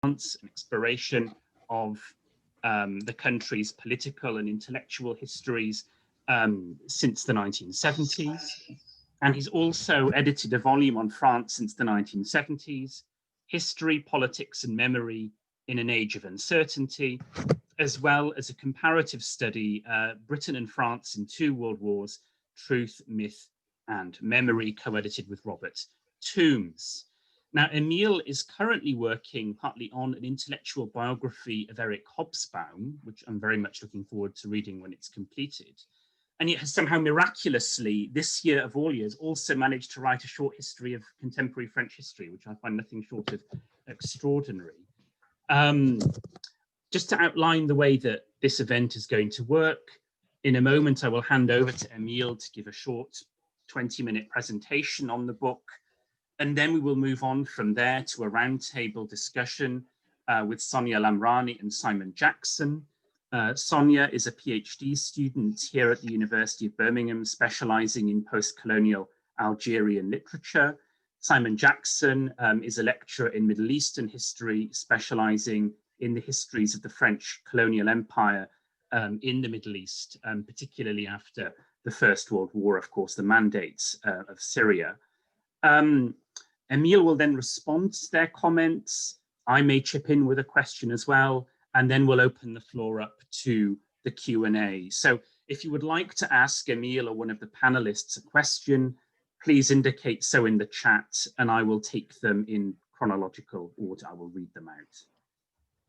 France, an exploration of the country's political and intellectual histories since the 1970s. And he's also edited a volume on France since the 1970s, History, Politics and Memory in an Age of Uncertainty, as well as a comparative study, Britain and France in Two World Wars, Truth, Myth and Memory, co-edited with Robert Toombs. Now, Emile is currently working partly on an intellectual biography of Eric Hobsbawm, which I'm very much looking forward to reading when it's completed. And it has somehow miraculously, this year of all years, also managed to write a short history of contemporary French history, which I find nothing short of extraordinary. Just to outline the way that this event is going to work, in a moment I will hand over to Emile to give a short 20-minute presentation on the book, and then we will move on from there to a roundtable discussion with Sonia Lamrani and Simon Jackson. Sonia is a PhD student here at the University of Birmingham, specializing in post-colonial Algerian literature. Simon Jackson is a lecturer in Middle Eastern history, specializing in the histories of the French colonial empire in the Middle East, particularly after the First World War, of course, the mandates of Syria. Emile will then respond to their comments. I may chip in with a question as well, and then we'll open the floor up to the Q&A. So if you would like to ask Emile or one of the panelists a question, please indicate so in the chat, and I will take them in chronological order. I will read them out.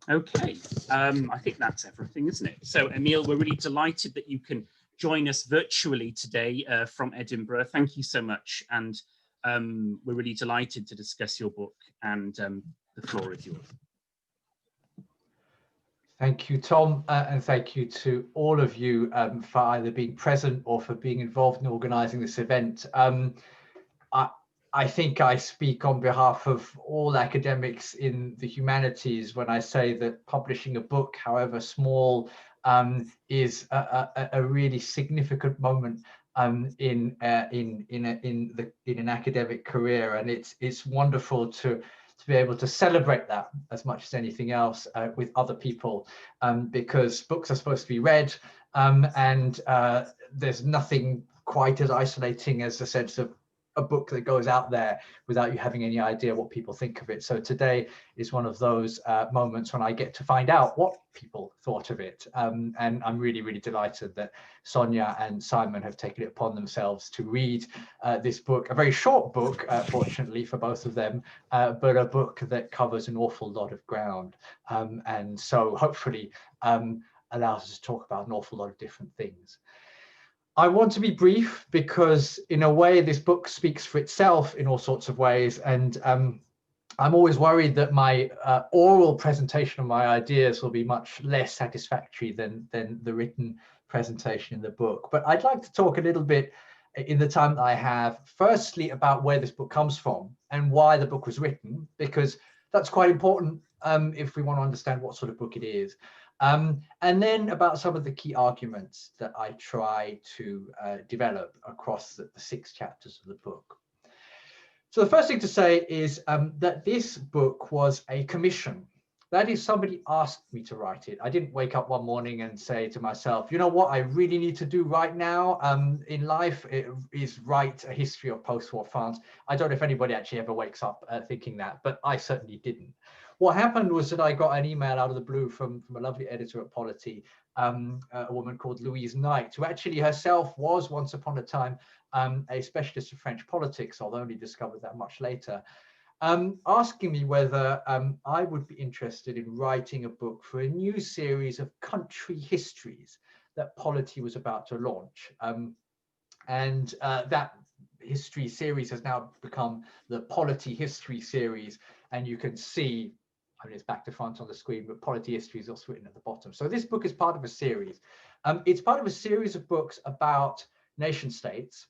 Okay, I think that's everything, isn't it? So Emile, we're really delighted that you can join us virtually today from Edinburgh. Thank you so much. And we're really delighted to discuss your book, and the floor is yours. Thank you, Tom, and thank you to all of you for either being present or for being involved in organising this event. I think I speak on behalf of all academics in the humanities when I say that publishing a book, however small, is a really significant moment in an academic career, and it's wonderful to be able to celebrate that as much as anything else with other people, because books are supposed to be read, and there's nothing quite as isolating as the sense of a book that goes out there without you having any idea what people think of it. So today is one of those moments when I get to find out what people thought of it. And I'm really, really delighted that Sonia and Simon have taken it upon themselves to read this book, a very short book, fortunately for both of them, but a book that covers an awful lot of ground. And so hopefully allows us to talk about an awful lot of different things. I want to be brief because in a way this book speaks for itself in all sorts of ways, and I'm always worried that my oral presentation of my ideas will be much less satisfactory than the written presentation in the book. But I'd like to talk a little bit in the time that I have, firstly about where this book comes from and why the book was written, because that's quite important if we want to understand what sort of book it is. And then about some of the key arguments that I try to develop across the 6 chapters of the book. So the first thing to say is that this book was a commission. That is, somebody asked me to write it. I didn't wake up one morning and say to myself, you know what I really need to do right now in life is write a history of post-war France. I don't know if anybody actually ever wakes up thinking that, but I certainly didn't. What happened was that I got an email out of the blue from a lovely editor at Polity, a woman called Louise Knight, who actually herself was once upon a time a specialist of French politics, although only discovered that much later, asking me whether I would be interested in writing a book for a new series of country histories that Polity was about to launch. And that history series has now become the Polity History series, and you can see, I mean, it's back to front on the screen, but Polity History is also written at the bottom. So this book is part of a series. It's part of a series of books about nation states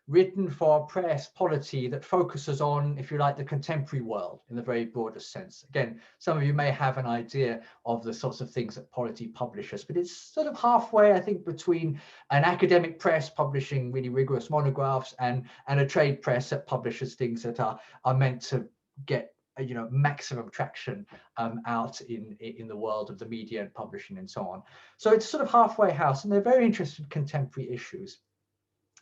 written for press polity that focuses on, if you like, the contemporary world in the very broadest sense. Again, some of you may have an idea of the sorts of things that Polity publishes, but it's sort of halfway, I think, between an academic press publishing really rigorous monographs and a trade press that publishes things that are meant to get maximum traction out in the world of the media and publishing and so on. So it's sort of halfway house, and they're very interested in contemporary issues.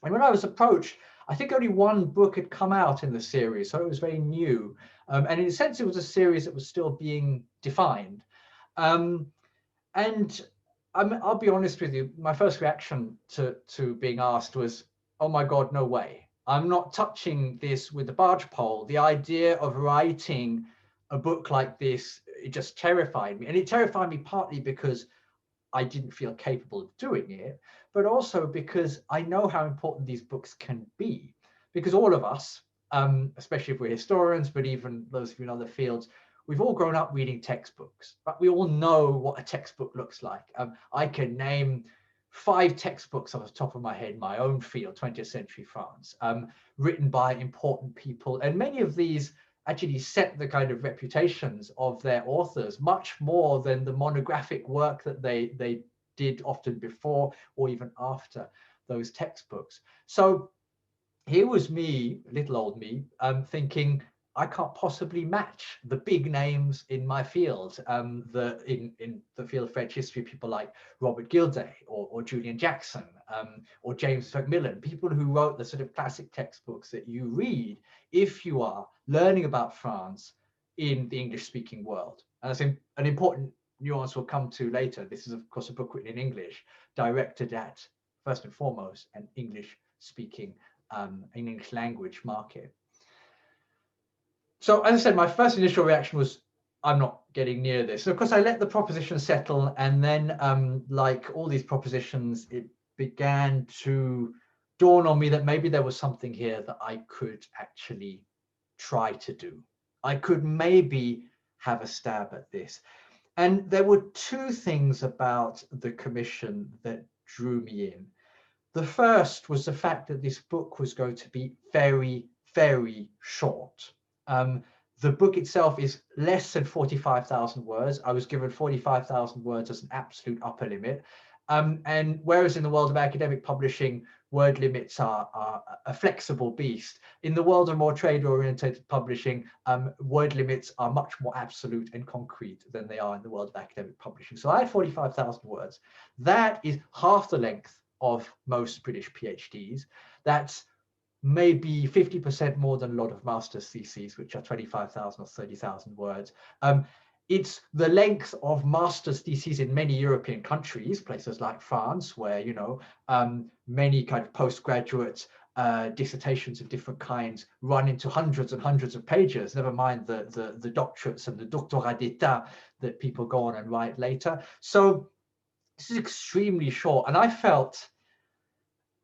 And when I was approached, I think only one book had come out in the series, so it was very new. And in a sense, it was a series that was still being defined. And I'll be honest with you, my first reaction to being asked was, oh my God, no way. I'm not touching this with a barge pole. The idea of writing a book like this, it just terrified me. And it terrified me partly because I didn't feel capable of doing it, but also because I know how important these books can be. Because all of us, especially if we're historians, but even those of you in other fields, we've all grown up reading textbooks, but we all know what a textbook looks like. I can name 5 textbooks off the top of my head, my own field, 20th century France, written by important people. And many of these actually set the kind of reputations of their authors much more than the monographic work that they did often before or even after those textbooks. So here was me, little old me, thinking, I can't possibly match the big names in my field, in the field of French history, people like Robert Gilday or Julian Jackson or James Macmillan, people who wrote the sort of classic textbooks that you read if you are learning about France in the English-speaking world. And I think an important nuance we'll come to later. This is, of course, a book written in English, directed at, first and foremost, an English-speaking, an English language market. So as I said, my first initial reaction was, I'm not getting near this. So of course, I let the proposition settle. And then like all these propositions, it began to dawn on me that maybe there was something here that I could actually try to do. I could maybe have a stab at this. And there were 2 things about the commission that drew me in. The first was the fact that this book was going to be very, very short. The book itself is less than 45,000 words. I was given 45,000 words as an absolute upper limit. And whereas in the world of academic publishing, word limits are a flexible beast, in the world of more trade-oriented publishing, word limits are much more absolute and concrete than they are in the world of academic publishing. So I had 45,000 words. That is half the length of most British PhDs. That's maybe 50% more than a lot of master's theses, which are 25,000 or 30,000 words. It's the length of master's theses in many European countries, places like France, where, many kind of postgraduate dissertations of different kinds run into hundreds and hundreds of pages, never mind the doctorates and the doctorat d'état that people go on and write later. So this is extremely short. And I felt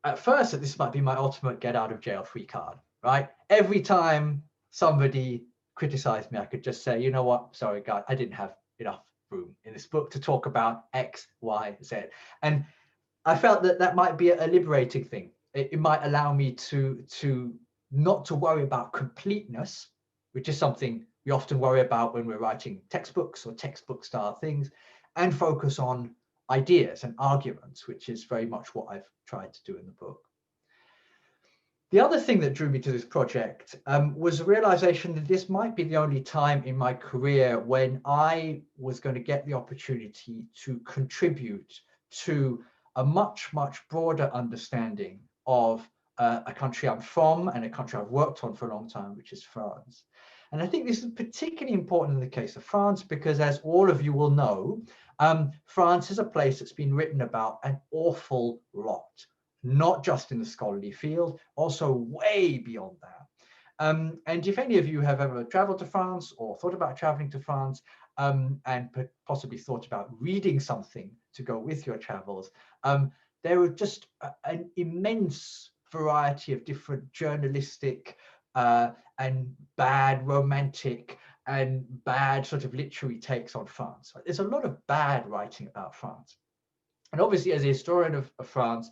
at first that this might be my ultimate get out of jail free card, right? Every time somebody criticized me, I could just say, you know what, sorry, guys, I didn't have enough room in this book to talk about X, Y, Z. And I felt that that might be a liberating thing. It might allow me to not to worry about completeness, which is something we often worry about when we're writing textbooks or textbook style things, and focus on ideas and arguments, which is very much what I've tried to do in the book. The other thing that drew me to this project was a realization that this might be the only time in my career when I was going to get the opportunity to contribute to a much, much broader understanding of a country I'm from and a country I've worked on for a long time, which is France. And I think this is particularly important in the case of France, because as all of you will know, France is a place that's been written about an awful lot, not just in the scholarly field, also way beyond that. And if any of you have ever traveled to France or thought about traveling to France, and possibly thought about reading something to go with your travels, there are just an immense variety of different journalistic and bad romantic and bad sort of literary takes on France. There's a lot of bad writing about France. And obviously, as a historian of France,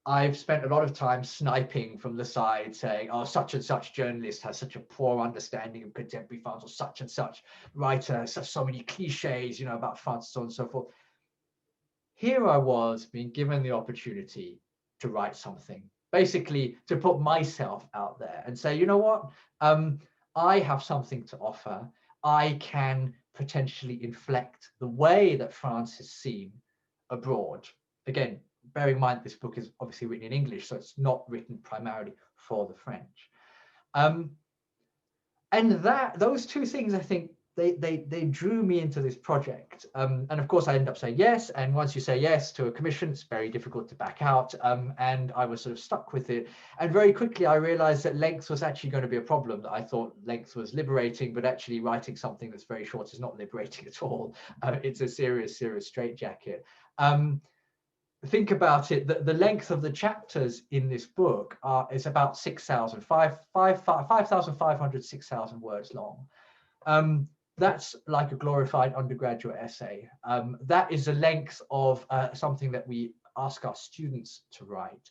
I've spent a lot of time sniping from the side saying, oh, such and such journalist has such a poor understanding of contemporary France, or such and such writer, so many cliches, about France, so on and so forth. Here I was being given the opportunity to write something, basically to put myself out there and say, you know what, I have something to offer. I can potentially inflect the way that France is seen abroad. Again, bearing in mind this book is obviously written in English, so it's not written primarily for the French. And those two things, I think, they drew me into this project. And of course, I ended up saying yes. And once you say yes to a commission, it's very difficult to back out. And I was sort of stuck with it. And very quickly, I realized that length was actually going to be a problem. That I thought length was liberating, but actually writing something that's very short is not liberating at all. It's a serious straitjacket. Think about it, the length of the chapters in this book is about 5,500, 6,000 words long. That's like a glorified undergraduate essay. That is the length of something that we ask our students to write.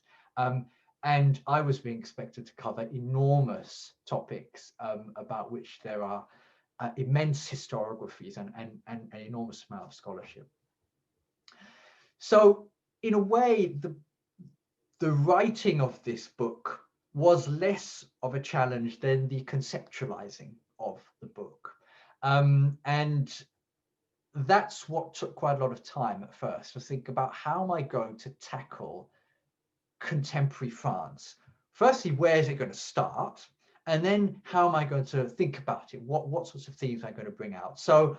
And I was being expected to cover enormous topics about which there are immense historiographies and an enormous amount of scholarship. So in a way, the writing of this book was less of a challenge than the conceptualizing of the book. And that's what took quite a lot of time at first, to think about how am I going to tackle contemporary France? Firstly, where is it going to start? And then how am I going to think about it? What sorts of themes am I going to bring out? So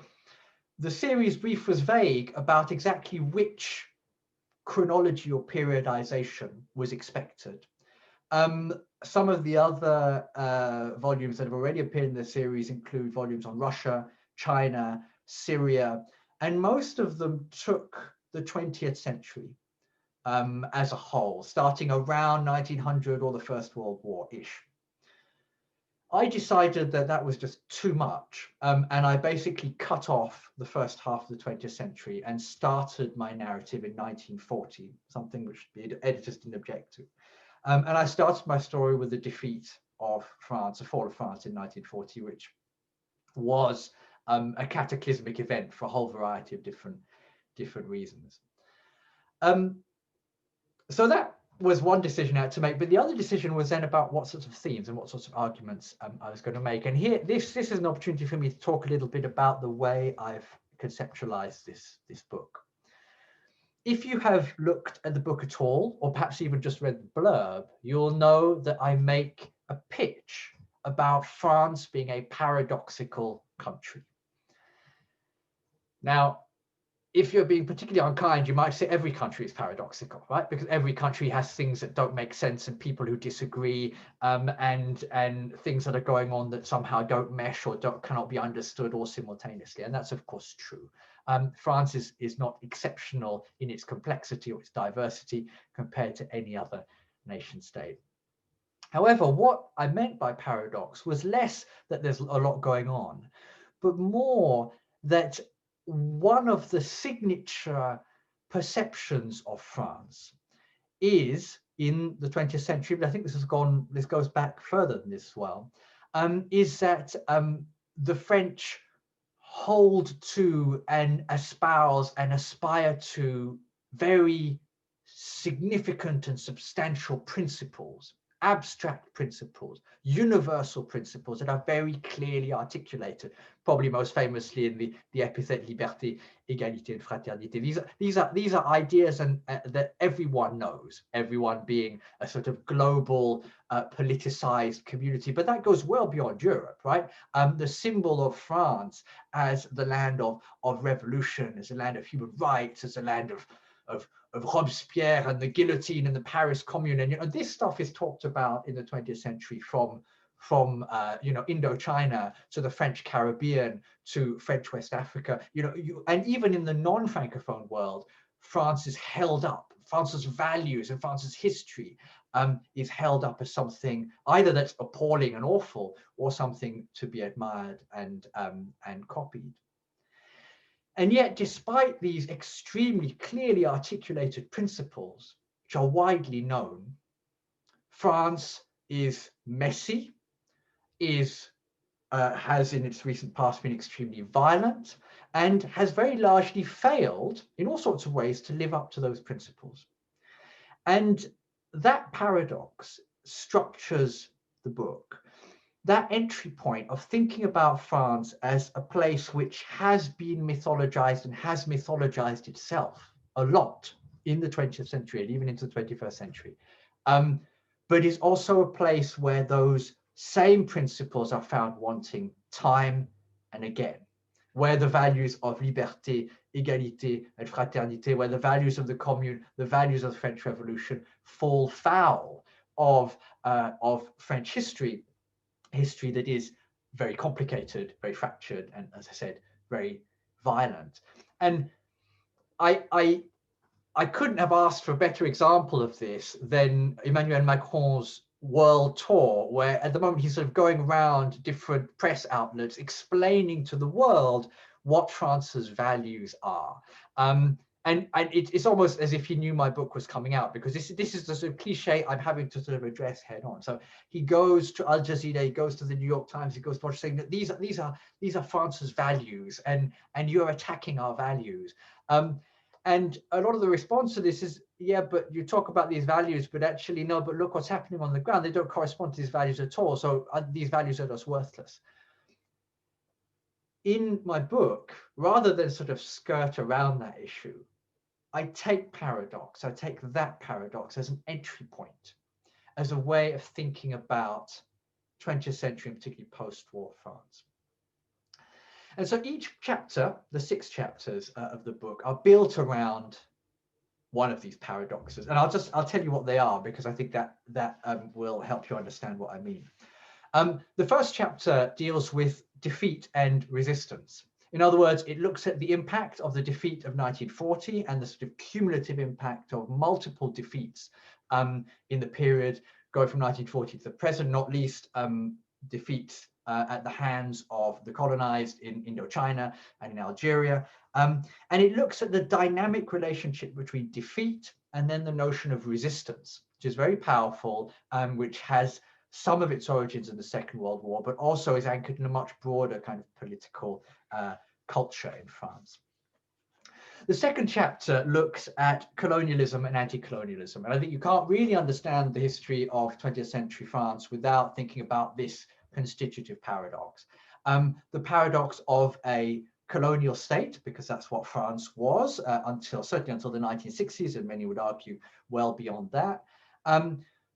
the series brief was vague about exactly which chronology or periodization was expected. Some of the other volumes that have already appeared in the series include volumes on Russia, China, Syria, and most of them took the 20th century as a whole, starting around 1900 or the First World War-ish. I decided that that was just too much, and I basically cut off the first half of the 20th century and started my narrative in 1940, something which the editors didn't object to. And I started my story with the defeat of France, the fall of France in 1940, which was a cataclysmic event for a whole variety of different reasons. So that was one decision I had to make, but the other decision was then about what sorts of themes and what sorts of arguments I was going to make. And here, this is an opportunity for me to talk a little bit about the way I've conceptualized this book. If you have looked at the book at all, or perhaps even just read the blurb, you'll know that I make a pitch about France being a paradoxical country. Now, if you're being particularly unkind, you might say every country is paradoxical, right? Because every country has things that don't make sense and people who disagree, and things that are going on that somehow don't mesh or cannot be understood all simultaneously. And that's of course true. France is not exceptional in its complexity or its diversity compared to any other nation state. However, what I meant by paradox was less that there's a lot going on, but more that one of the signature perceptions of France is in the 20th century, but I think this goes back further than this as well, is that the French hold to and espouse and aspire to very significant and substantial principles, abstract principles, universal principles that are very clearly articulated, probably most famously in the epithet liberté, égalité, and fraternité. These are ideas that everyone knows, everyone being a sort of global politicized community, but that goes well beyond Europe, right? The symbol of France as the land of revolution, as a land of human rights, as a land of Robespierre and the guillotine and the Paris Commune, and this stuff is talked about in the 20th century from Indochina to the French Caribbean to French West Africa, and even in the non-Francophone world, France is held up. France's values and France's history is held up as something either that's appalling and awful or something to be admired and copied. And yet, despite these extremely clearly articulated principles, which are widely known, France is messy, has in its recent past been extremely violent, and has very largely failed in all sorts of ways to live up to those principles. And that paradox structures the book. that entry point of thinking about France as a place which has been mythologized and has mythologized itself a lot in the 20th century and even into the 21st century, but is also a place where those same principles are found wanting time and again, where the values of liberté, égalité, and fraternité, where the values of the Commune, the values of the French Revolution fall foul of French history that is very complicated, very fractured, and as I said, very violent. And I couldn't have asked for a better example of this than Emmanuel Macron's world tour, where at the moment he's sort of going around different press outlets explaining to the world what France's values are. And it's almost as if he knew my book was coming out, because this is the sort of cliche I'm having to sort of address head on. So he goes to Al Jazeera, he goes to the New York Times, he goes to saying that these are France's values, and you're attacking our values. And a lot of the response to this is, yeah, but you talk about these values, but actually no, but look what's happening on the ground. They don't correspond to these values at all. So these values are just worthless. In my book, rather than sort of skirt around that issue, I take paradox, I take that paradox as an entry point, as a way of thinking about 20th century and particularly post-war France. And so each chapter, the 6 chapters of the book, are built around one of these paradoxes. And I'll tell you what they are, because I think that will help you understand what I mean. The first chapter deals with defeat and resistance. In other words, it looks at the impact of the defeat of 1940 and the sort of cumulative impact of multiple defeats in the period going from 1940 to the present, not least defeats at the hands of the colonized in Indochina and in Algeria. And it looks at the dynamic relationship between defeat and then the notion of resistance, which is very powerful, which has some of its origins in the Second World War, but also is anchored in a much broader kind of political culture in France. The second chapter looks at colonialism and anti-colonialism. And I think you can't really understand the history of 20th century France without thinking about this constitutive paradox. The paradox of a colonial state, because that's what France was certainly until the 1960s, and many would argue well beyond that.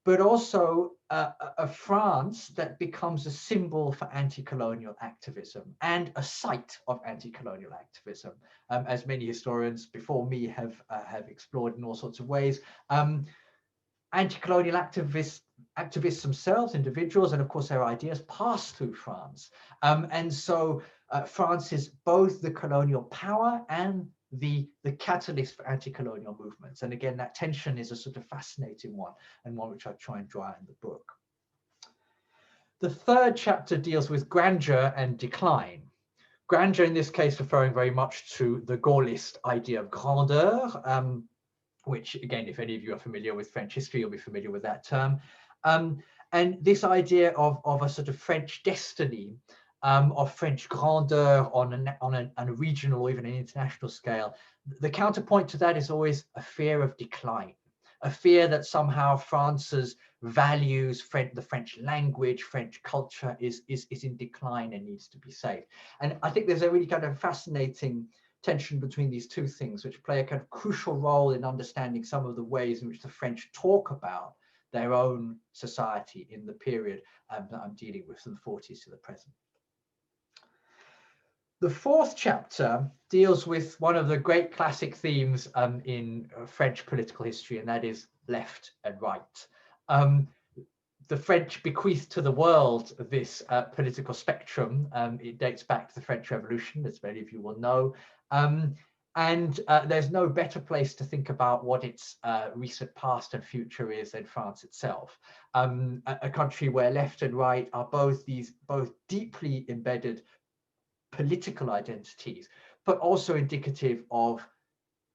But also a France that becomes a symbol for anti-colonial activism and a site of anti-colonial activism, as many historians before me have explored in all sorts of ways. Anti-colonial activists themselves, individuals, and of course their ideas pass through France. And so France is both the colonial power and the catalyst for anti-colonial movements. And again, that tension is a sort of fascinating one, and one which I try and draw out in the book. The third chapter deals with grandeur and decline. Grandeur in this case referring very much to the Gaullist idea of grandeur, which again, if any of you are familiar with French history, you'll be familiar with that term. And this idea of a sort of French destiny, of French grandeur on a regional or even an international scale. The counterpoint to that is always a fear of decline, a fear that somehow France's values, the French language, French culture is in decline and needs to be saved. And I think there's a really kind of fascinating tension between these two things, which play a kind of crucial role in understanding some of the ways in which the French talk about their own society in the period that I'm dealing with, from the 40s to the present. The fourth chapter deals with one of the great classic themes in French political history, and that is left and right. The French bequeathed to the world this political spectrum. It dates back to the French Revolution, as many of you will know. And there's no better place to think about what its recent past and future is than France itself. A country where left and right are both deeply embedded political identities, but also indicative of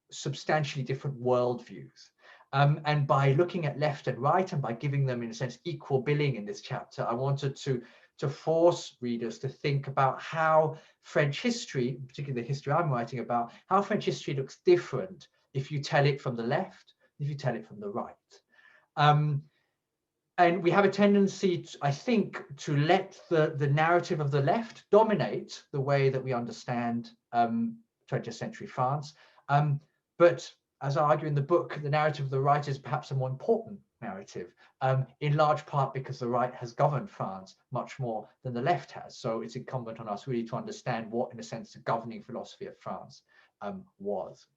substantially different worldviews. And by looking at left and right, and by giving them, in a sense, equal billing in this chapter, I wanted to force readers to think about how French history, particularly the history I'm writing about, how French history looks different if you tell it from the left, if you tell it from the right. And we have a tendency, I think, to let the narrative of the left dominate the way that we understand 20th century France. But as I argue in the book, the narrative of the right is perhaps a more important narrative, in large part because the right has governed France much more than the left has. So it's incumbent on us really to understand what, in a sense, the governing philosophy of France was.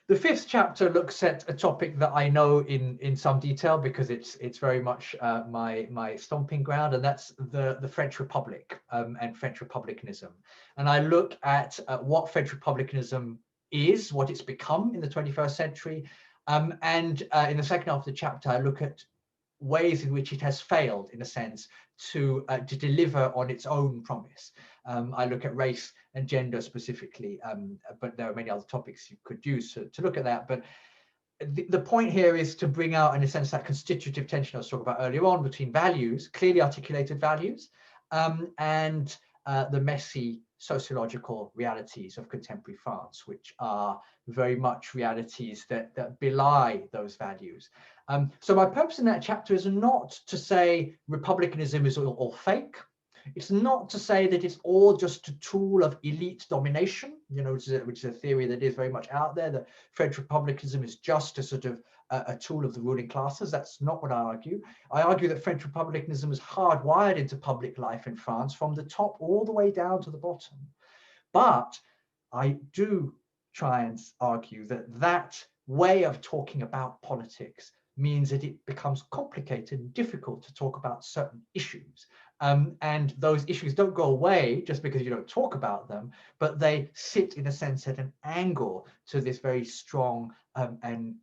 The fifth chapter looks at a topic that I know in some detail because it's very much my stomping ground, and that's the French Republic and French republicanism. And I look at what French republicanism is, what it's become in the 21st century, and in the second half of the chapter, I look at ways in which it has failed, in a sense, to deliver on its own promise. I look at race and gender specifically, but there are many other topics you could use to look at that. But the point here is to bring out, in a sense, that constitutive tension I was talking about earlier on between values, clearly articulated values, and the messy sociological realities of contemporary France, which are very much realities that belie those values. So my purpose in that chapter is not to say republicanism is all fake. It's not to say that it's all just a tool of elite domination, you know, which is a theory that is very much out there, that French republicanism is just a sort of a tool of the ruling classes. That's not what I argue. I argue that French republicanism is hardwired into public life in France from the top all the way down to the bottom. But I do try and argue that that way of talking about politics means that it becomes complicated and difficult to talk about certain issues. And those issues don't go away just because you don't talk about them, but they sit, in a sense, at an angle to this very strong and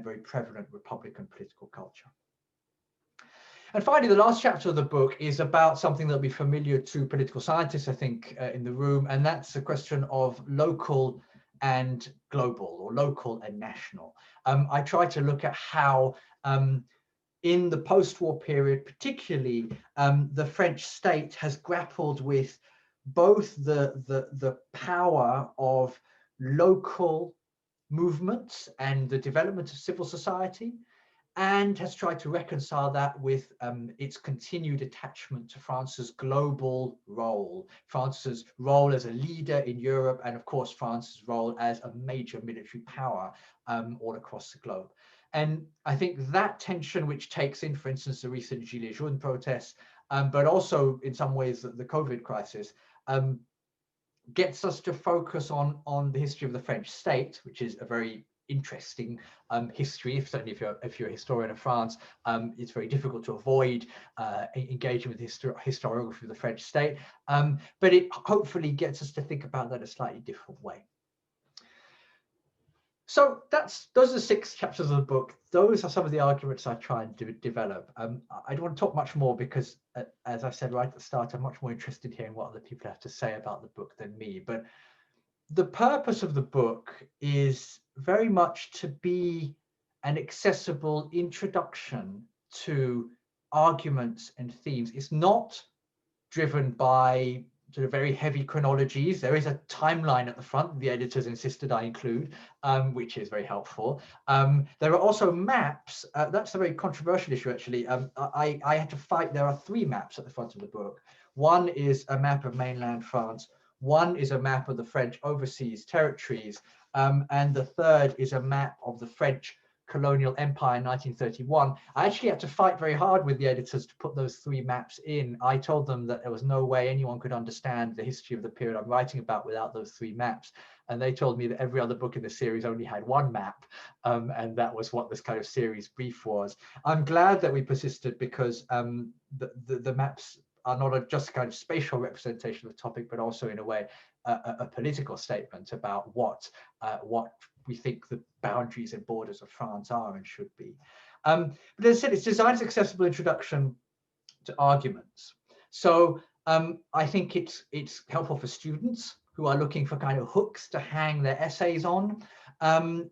very prevalent Republican political culture. And finally, the last chapter of the book is about something that'll be familiar to political scientists, I think, in the room, and that's the question of local and global, or local and national. I try to look at how in the post-war period, particularly, the French state has grappled with both the power of local movements and the development of civil society, and has tried to reconcile that with its continued attachment to France's global role, France's role as a leader in Europe, and of course, France's role as a major military power all across the globe. And I think that tension, which takes in, for instance, the recent Gilets jaunes protests, but also in some ways the COVID crisis, gets us to focus on the history of the French state, which is a very interesting history. Certainly, if you're a historian of France, it's very difficult to avoid engaging with historiography of the French state. But it hopefully gets us to think about that a slightly different way. So those are the 6 chapters of the book. Those are some of the arguments I try and develop. I don't want to talk much more because, as I said right at the start, I'm much more interested in hearing what other people have to say about the book than me. But the purpose of the book is very much to be an accessible introduction to arguments and themes. It's not driven by sort of very heavy chronologies. There is a timeline at the front the editors insisted I include, which is very helpful. There are also maps. That's a very controversial issue, actually. I had to fight. There are 3 maps at the front of the book. One is a map of mainland France. One is a map of the French overseas territories. And the third is a map of the French colonial empire in 1931. I actually had to fight very hard with the editors to put those 3 maps in. I told them that there was no way anyone could understand the history of the period I'm writing about without those 3 maps. And they told me that every other book in the series only had 1 map. And that was what this kind of series brief was. I'm glad that we persisted because the maps are not just a kind of spatial representation of the topic, but also in a way a political statement about what we think the boundaries and borders of France are and should be. But as I said, it's designed as an accessible introduction to arguments. So I think it's helpful for students who are looking for kind of hooks to hang their essays on.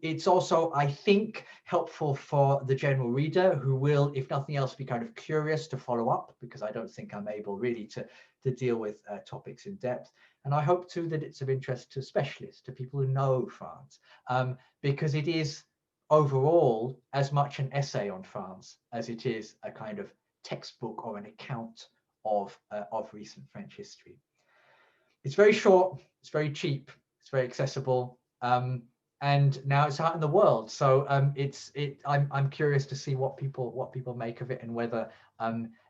It's also, I think, helpful for the general reader who will, if nothing else, be kind of curious to follow up, because I don't think I'm able really to deal with topics in depth. And I hope too that it's of interest to specialists, to people who know France, because it is overall as much an essay on France as it is a kind of textbook or an account of recent French history. It's very short, it's very cheap, it's very accessible, and now it's out in the world. So I'm curious to see what people make of it, and whether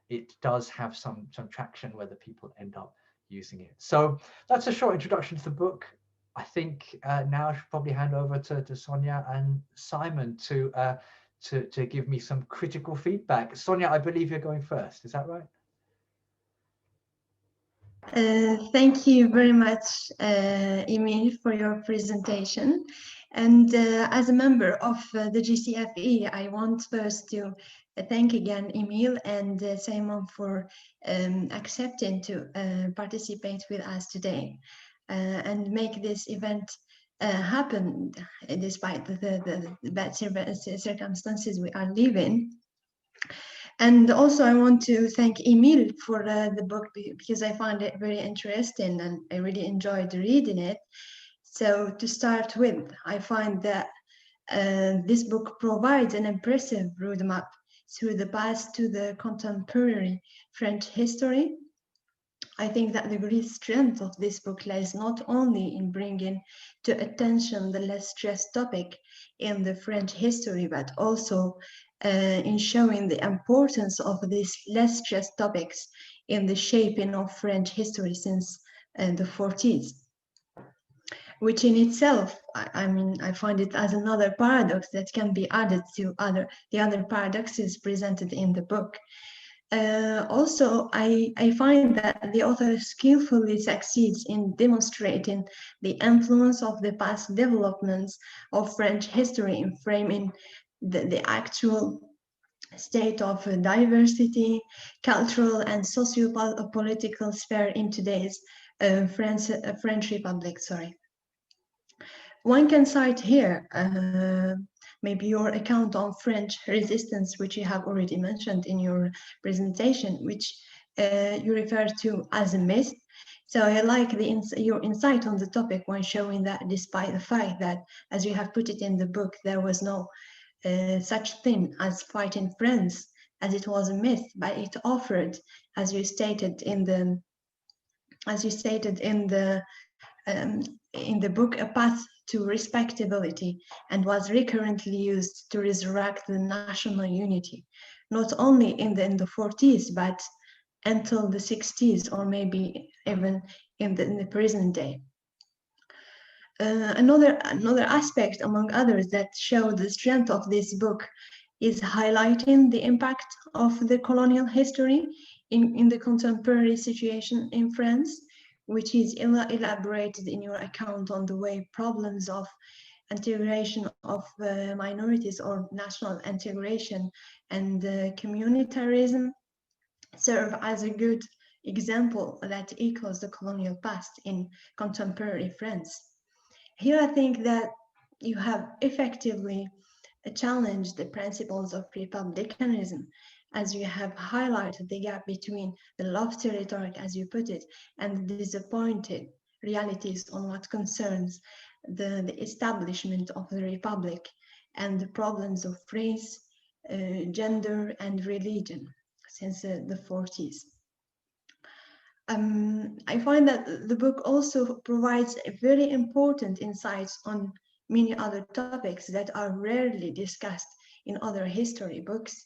it does have some traction, whether people end up using it. So that's a short introduction to the book. I think now I should probably hand over to Sonia and Simon to give me some critical feedback. Sonia, I believe you're going first. Is that right? Thank you very much, Emile, for your presentation. And as a member of the GCfE, I want first to thank again Emile and Simon for accepting to participate with us today and make this event happen despite the bad circumstances we are living. And also I want to thank Emile for the book, because I found it very interesting and I really enjoyed reading it. So to start with, I find that this book provides an impressive roadmap through the past to the contemporary French history. I think that the great strength of this book lies not only in bringing to attention the less stressed topic in the French history, but also in showing the importance of these less stressed topics in the shaping of French history since the 40s, which in itself, I find it as another paradox that can be added to the other paradoxes presented in the book. Also, I find that the author skillfully succeeds in demonstrating the influence of the past developments of French history in framing the actual state of diversity, cultural and socio-political sphere in today's French Republic. Sorry. One can cite here maybe your account on French resistance, which you have already mentioned in your presentation, which you refer to as a myth. So I like your insight on the topic when showing that despite the fact that, as you have put it in the book, there was no such thing as fighting France, as it was a myth, but it offered, as you stated in the book, a path to respectability, and was recurrently used to resurrect the national unity, not only in the 40s, but until the 60s, or maybe even in the present day. Another aspect, among others, that show the strength of this book is highlighting the impact of the colonial history in the contemporary situation in France, which is elaborated in your account on the way problems of integration of minorities or national integration and communitarism serve as a good example that echoes the colonial past in contemporary France. Here I think that you have effectively challenged the principles of republicanism, as you have highlighted the gap between the lofty rhetoric, as you put it, and the disappointed realities on what concerns the establishment of the republic and the problems of race, gender, and religion since the 40s. I find that the book also provides very important insights on many other topics that are rarely discussed in other history books.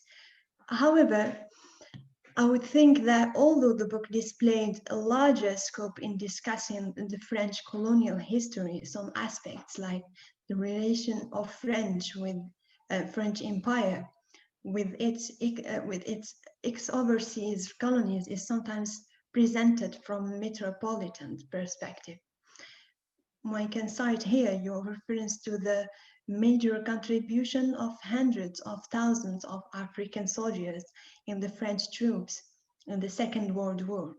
However, I would think that although the book displayed a larger scope in discussing the French colonial history, some aspects like the relation of French with French Empire, with its ex-overseas colonies, is sometimes presented from a metropolitan perspective. One can cite here your reference to the major contribution of hundreds of thousands of African soldiers in the French troops in the Second World War.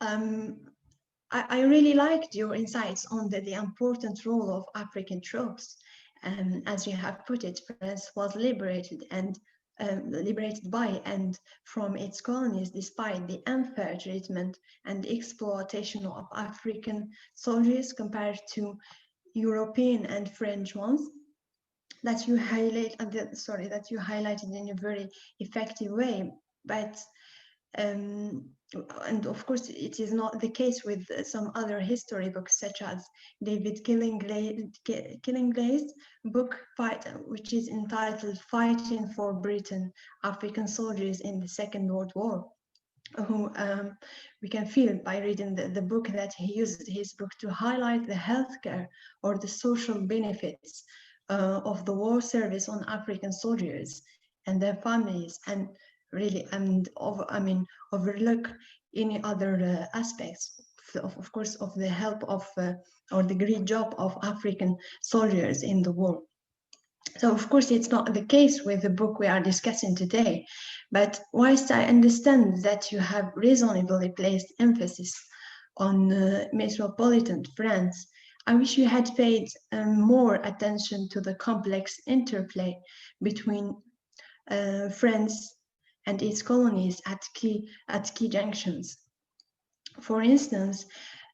I really liked your insights on the important role of African troops. As you have put it, France was liberated by and from its colonies despite the unfair treatment and exploitation of African soldiers compared to European and French ones. that you highlight, that you highlighted in a very effective way. But and of course, it is not the case with some other history books, such as David Killinglay's book, which is entitled "Fighting for Britain: African Soldiers in the Second World War." Who we can feel by reading the book that he used his book to highlight the healthcare or the social benefits of the war service on African soldiers and their families, and really overlook any other aspects of course of the help of or the great job of African soldiers in the war. So of course it's not the case with the book we are discussing today, but whilst I understand that you have reasonably placed emphasis on metropolitan France, I wish you had paid more attention to the complex interplay between France and its colonies at key junctions. For instance,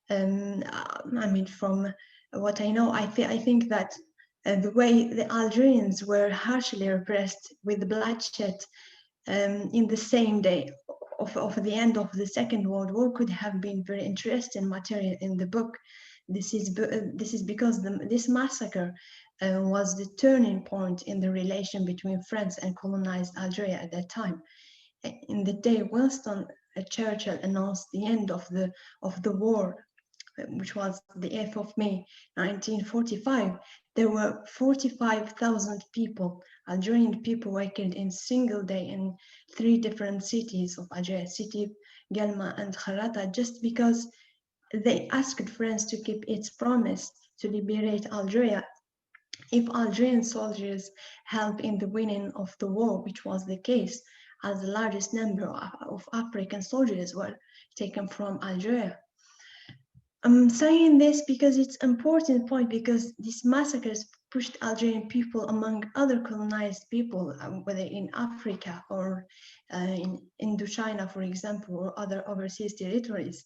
from what I know, I think that the way the Algerians were harshly repressed with bloodshed in the same day of the end of the Second World War could have been very interesting material in the book. This is because this massacre was the turning point in the relation between France and colonized Algeria at that time. In the day Winston Churchill announced the end of the war, which was the 8th of May 1945, there were 45,000 people, Algerian people, working in single day in 3 different cities of Algeria, Sidi, Gelma, and Kharata, just because they asked France to keep its promise to liberate Algeria. If Algerian soldiers help in the winning of the war, which was the case, as the largest number of African soldiers were taken from Algeria. I'm saying this because it's an important point, because these massacres pushed Algerian people, among other colonized people, whether in Africa or in Indochina, for example, or other overseas territories,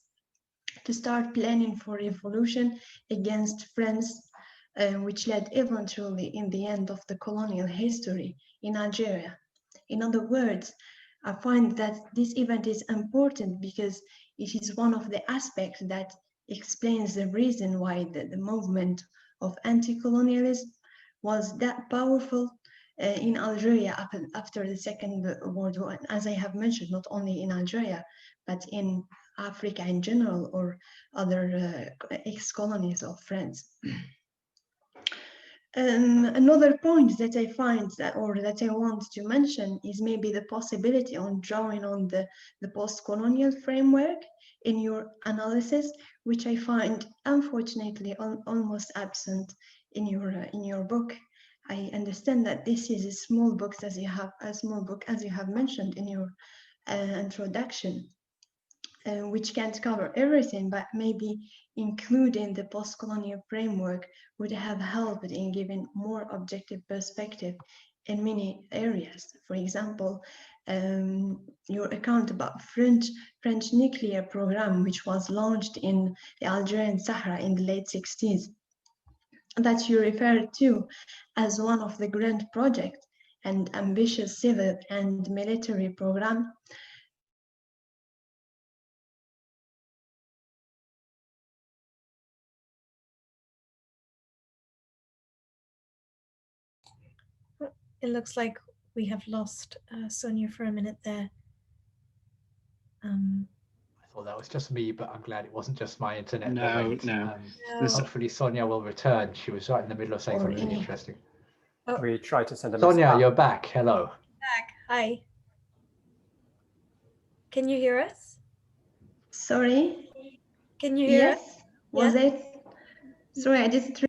to start planning for revolution against France, which led eventually in the end of the colonial history in Algeria. In other words, I find that this event is important because it is one of the aspects that explains the reason why the movement of anti-colonialism was that powerful in Algeria after the Second World War. And as I have mentioned, not only in Algeria, but in Africa in general, or other ex-colonies of France. Another point that I find that I want to mention is maybe the possibility on drawing on the post-colonial framework in your analysis, which I find unfortunately almost absent in your book. I understand that this is a small book, as you have mentioned in your introduction, which can't cover everything, but maybe including the post-colonial framework would have helped in giving more objective perspective in many areas. For example, your account about French nuclear program, which was launched in the Algerian Sahara in the late 60s, that you referred to as one of the grand projects and ambitious civil and military program. It looks like we have lost Sonia for a minute there. I thought that was just me, but I'm glad it wasn't just my internet. No. Hopefully Sonia will return. She was right in the middle of saying something really interesting. Oh. We tried to send a Sonia, message. you're back. Hello. Back. Hi. Can you hear us? Sorry? Can you hear us? Yes? Was it? Sorry, I just...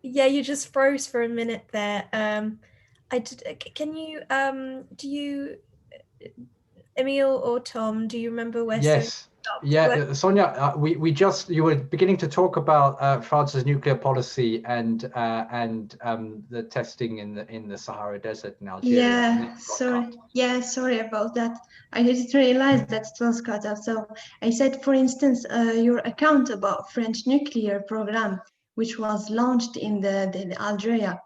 Yeah, you just froze for a minute there. Can you, do you, Emile or Tom, do you remember where? Yes. Yeah, Sonia, you were beginning to talk about France's nuclear policy and the testing in the Sahara Desert in Algeria. Yeah, sorry. Yeah, sorry about that. I didn't realize that it was cut off. So I said, for instance, your account about French nuclear program, which was launched in the Algeria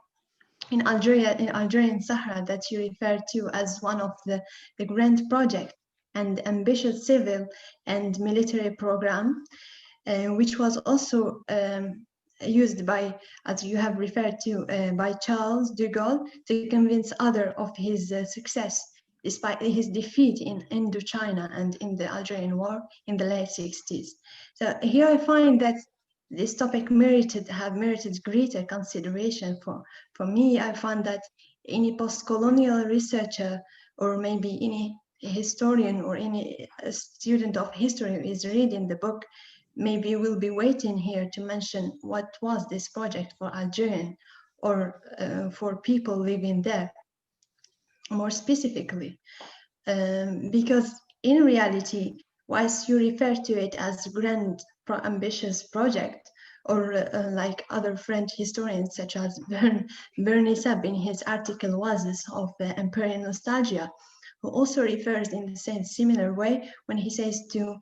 in Algeria, in Algerian Sahara, that you refer to as one of the grand project and ambitious civil and military program, which was also used by, as you have referred to, by Charles de Gaulle to convince others of his success, despite his defeat in Indochina and in the Algerian War in the late 60s. So here I find that this topic have merited greater consideration. For me, I find that any post-colonial researcher, or maybe any historian or any student of history who is reading the book, maybe will be waiting here to mention what was this project for Algerian or for people living there, more specifically. Because in reality, whilst you refer to it as grand, ambitious project, or like other French historians such as Bernie Sab in his article Oasis of Imperial Nostalgia, who also refers in the same similar way when he says to,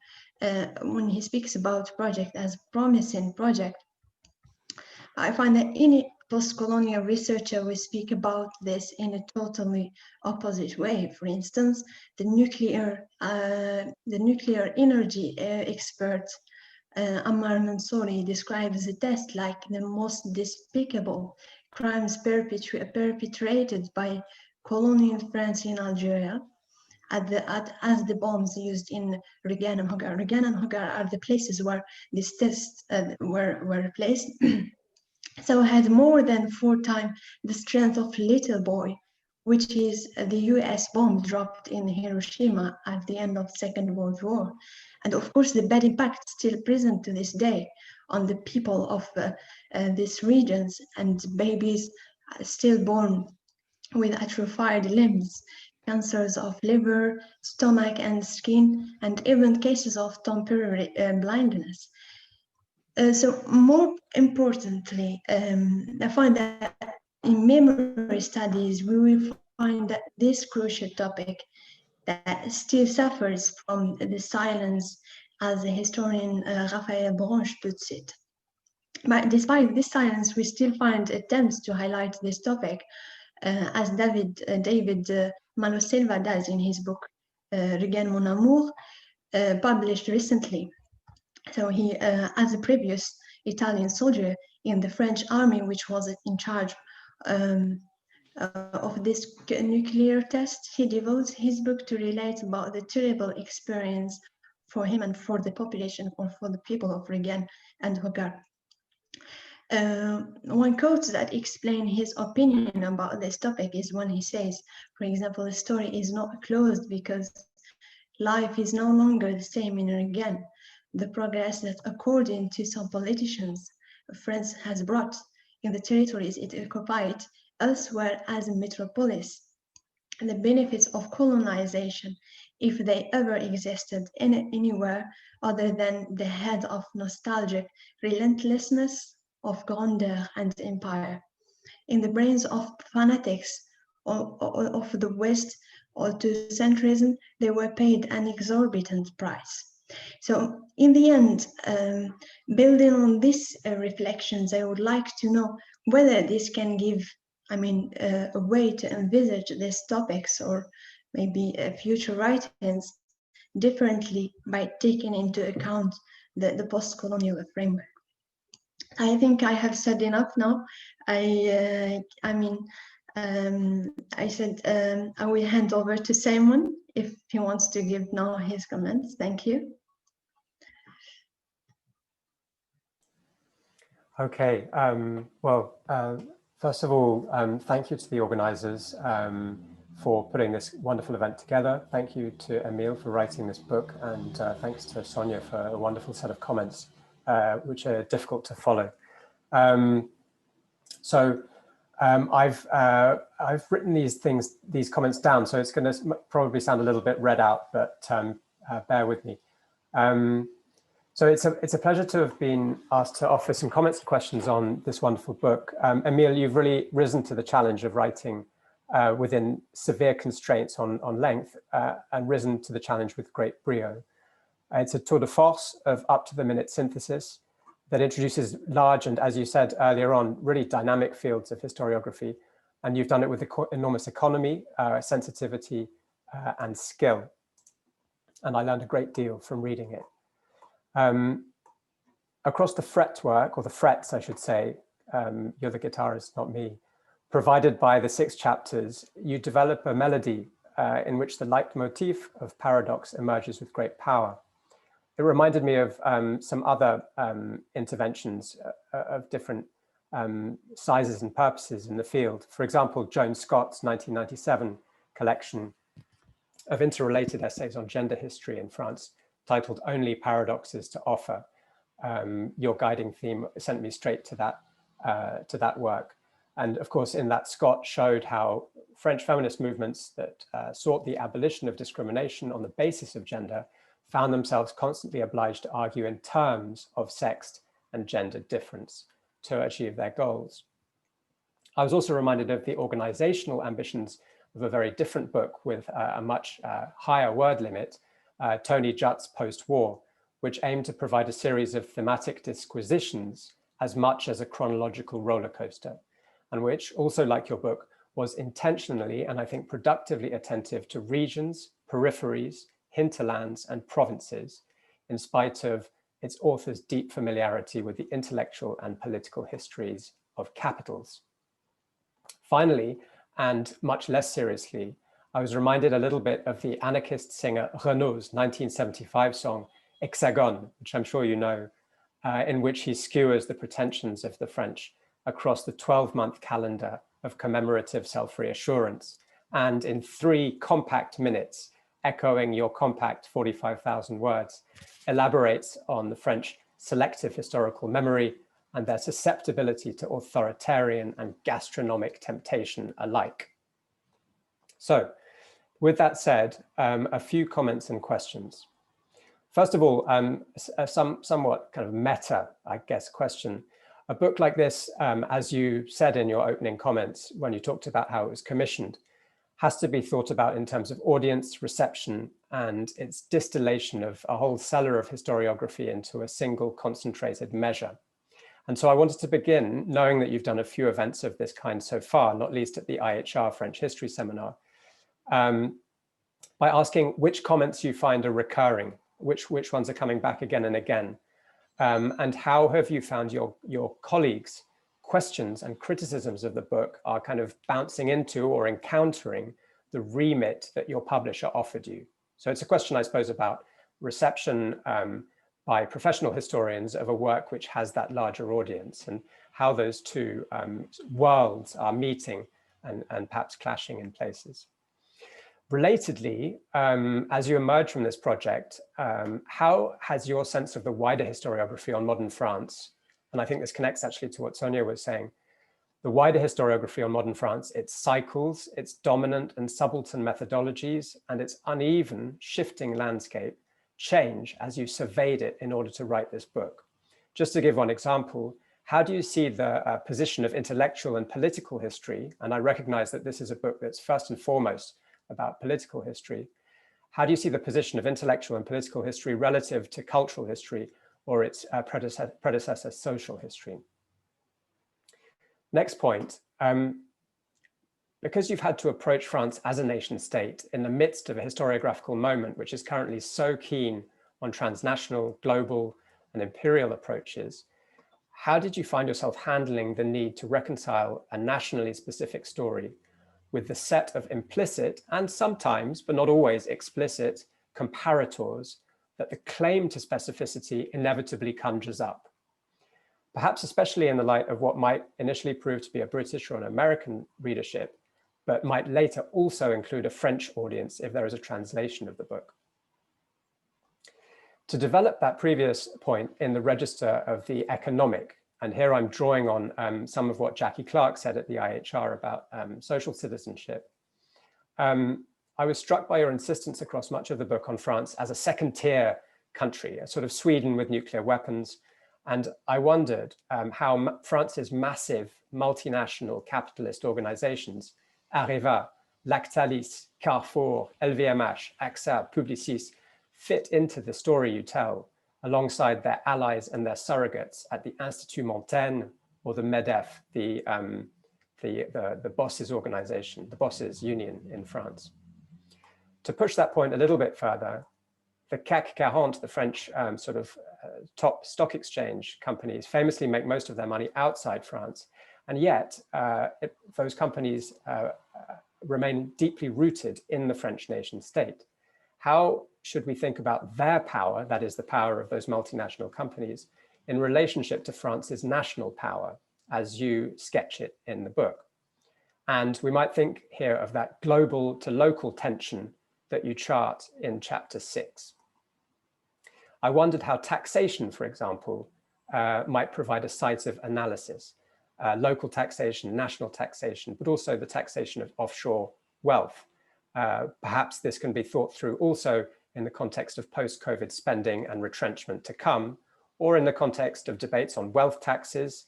when he speaks about project as promising project. I find that any post-colonial researcher will speak about this in a totally opposite way. For instance, the nuclear energy expert Ammar Mansouri describes the test like the most despicable crimes perpetrated by colonial France in Algeria, as the bombs used in Regan and Hogar. Regan and Hogar are the places where these tests were placed. So had more than 4 times the strength of Little Boy, which is the US bomb dropped in Hiroshima at the end of Second World War. And of course, the bad impact still present to this day on the people of these regions, and babies still born with atrophied limbs, cancers of liver, stomach and skin, and even cases of temporary blindness. So more importantly, I find that in memory studies, we will find that this crucial topic that still suffers from the silence, as the historian Raphael Branche puts it. But despite this silence, we still find attempts to highlight this topic, as David Malo Silva does in his book, Regain Mon Amour, published recently. So he, as a previous Italian soldier in the French army, which was in charge of this nuclear test, he devotes his book to relate about the terrible experience for him and for the population, or for the people of Regan and Hogar. One quote that explains his opinion about this topic is when he says, for example, the story is not closed because life is no longer the same in Regan. The progress that, according to some politicians, France has brought in the territories it occupied elsewhere as a metropolis, and the benefits of colonization, if they ever existed anywhere other than the head of nostalgic relentlessness of grandeur and empire, in the brains of fanatics of the West, or to centrism, they were paid an exorbitant price. So in the end, building on these reflections, I would like to know whether this can give, a way to envisage these topics, or maybe future writings differently by taking into account the post-colonial framework. I think I have said enough now. I said I will hand over to Simon if he wants to give now his comments. Thank you. Okay, first of all, thank you to the organizers for putting this wonderful event together. Thank you to Emile for writing this book, and thanks to Sonia for a wonderful set of comments, which are difficult to follow. I've written these comments down, so it's going to probably sound a little bit read out, but bear with me. So it's a pleasure to have been asked to offer some comments and questions on this wonderful book. Emile, you've really risen to the challenge of writing within severe constraints on length, and risen to the challenge with great brio. It's a tour de force of up-to-the-minute synthesis that introduces large and, as you said earlier on, really dynamic fields of historiography, And you've done it with enormous economy, sensitivity, and skill. And I learned a great deal from reading it. Across the fretwork, or the frets, I should say, you're the guitarist, not me, provided by the 6 chapters, you develop a melody in which the leitmotif of paradox emerges with great power. It reminded me of some other interventions of different sizes and purposes in the field. For example, Joan Scott's 1997 collection of interrelated essays on gender history in France, titled Only Paradoxes to Offer. Your guiding theme sent me straight to that work. And of course, in that, Scott showed how French feminist movements that sought the abolition of discrimination on the basis of gender found themselves constantly obliged to argue in terms of sex and gender difference to achieve their goals. I was also reminded of the organizational ambitions of a very different book with a much higher word limit, Tony Jutt's Post-War, which aimed to provide a series of thematic disquisitions as much as a chronological roller coaster, and which, also like your book, was intentionally and I think productively attentive to regions, peripheries, hinterlands, and provinces, in spite of its author's deep familiarity with the intellectual and political histories of capitals. Finally, and much less seriously, I was reminded a little bit of the anarchist singer Renaud's 1975 song, Hexagone, which I'm sure you know, in which he skewers the pretensions of the French across the 12-month calendar of commemorative self-reassurance, and in 3 compact minutes, echoing your compact 45,000 words, elaborates on the French selective historical memory and their susceptibility to authoritarian and gastronomic temptation alike. So, with that said, a few comments and questions. First of all, a somewhat kind of meta, I guess, question. A book like this, as you said in your opening comments when you talked about how it was commissioned, has to be thought about in terms of audience, reception, and its distillation of a whole cellar of historiography into a single concentrated measure. And so I wanted to begin, knowing that you've done a few events of this kind so far, not least at the IHR French History Seminar, by asking which comments you find are recurring, which ones are coming back again and again, and how have you found your colleagues' questions and criticisms of the book are kind of bouncing into or encountering the remit that your publisher offered you. So it's a question, I suppose, about reception by professional historians of a work which has that larger audience, and how those two worlds are meeting and perhaps clashing in places. Relatedly, as you emerge from this project, how has your sense of the wider historiography on modern France, and I think this connects actually to what Sonia was saying, the wider historiography on modern France, its cycles, its dominant and subaltern methodologies, and its uneven, shifting landscape change as you surveyed it in order to write this book? Just to give one example, how do you see the position of intellectual and political history? And I recognize that this is a book that's first and foremost about political history. How do you see the position of intellectual and political history relative to cultural history or its predecessor social history? Next point, because you've had to approach France as a nation state in the midst of a historiographical moment which is currently so keen on transnational, global, and imperial approaches, how did you find yourself handling the need to reconcile a nationally specific story with the set of implicit and sometimes, but not always explicit, comparators that the claim to specificity inevitably conjures up? Perhaps especially in the light of what might initially prove to be a British or an American readership, but might later also include a French audience if there is a translation of the book. To develop that previous point in the register of the economic, and here I'm drawing on some of what Jackie Clark said at the IHR about social citizenship, I was struck by your insistence across much of the book on France as a second-tier country, a sort of Sweden with nuclear weapons. And I wondered how France's massive multinational capitalist organizations, Areva, Lactalis, Carrefour, LVMH, AXA, Publicis, fit into the story you tell, alongside their allies and their surrogates at the Institut Montaigne or the MEDEF, the the bosses organization, the bosses union in France. To push that point a little bit further, the CAC 40, the French top stock exchange companies, famously make most of their money outside France. And yet those companies remain deeply rooted in the French nation state. How should we think about their power, that is the power of those multinational companies, in relationship to France's national power, as you sketch it in the book? And we might think here of that global to local tension that you chart in chapter 6. I wondered how taxation, for example, might provide a site of analysis, local taxation, national taxation, but also the taxation of offshore wealth. Perhaps this can be thought through also in the context of post-COVID spending and retrenchment to come, or in the context of debates on wealth taxes,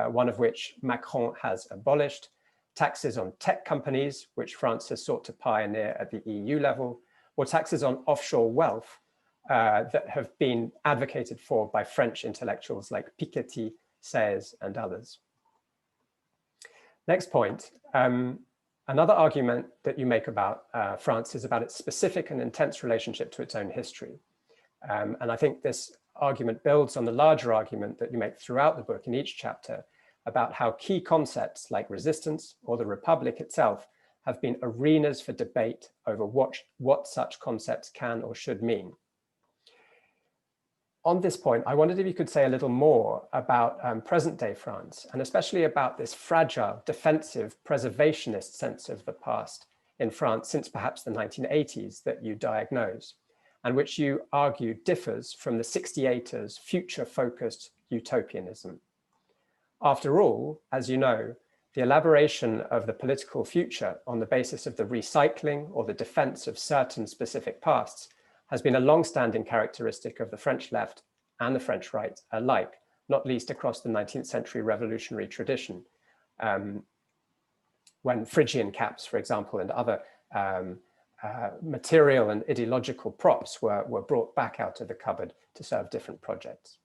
one of which Macron has abolished, taxes on tech companies, which France has sought to pioneer at the EU level, or taxes on offshore wealth that have been advocated for by French intellectuals like Piketty, Sayers, and others. Next point, another argument that you make about France is about its specific and intense relationship to its own history. And I think this argument builds on the larger argument that you make throughout the book in each chapter about how key concepts like resistance or the Republic itself have been arenas for debate over what such concepts can or should mean. On this point, I wondered if you could say a little more about present-day France, and especially about this fragile, defensive, preservationist sense of the past in France since perhaps the 1980s that you diagnose, and which you argue differs from the 68ers' future-focused utopianism. After all, as you know, the elaboration of the political future on the basis of the recycling or the defense of certain specific pasts has been a long-standing characteristic of the French left and the French right alike, not least across the 19th century revolutionary tradition, when Phrygian caps, for example, and other material and ideological props were brought back out of the cupboard to serve different projects.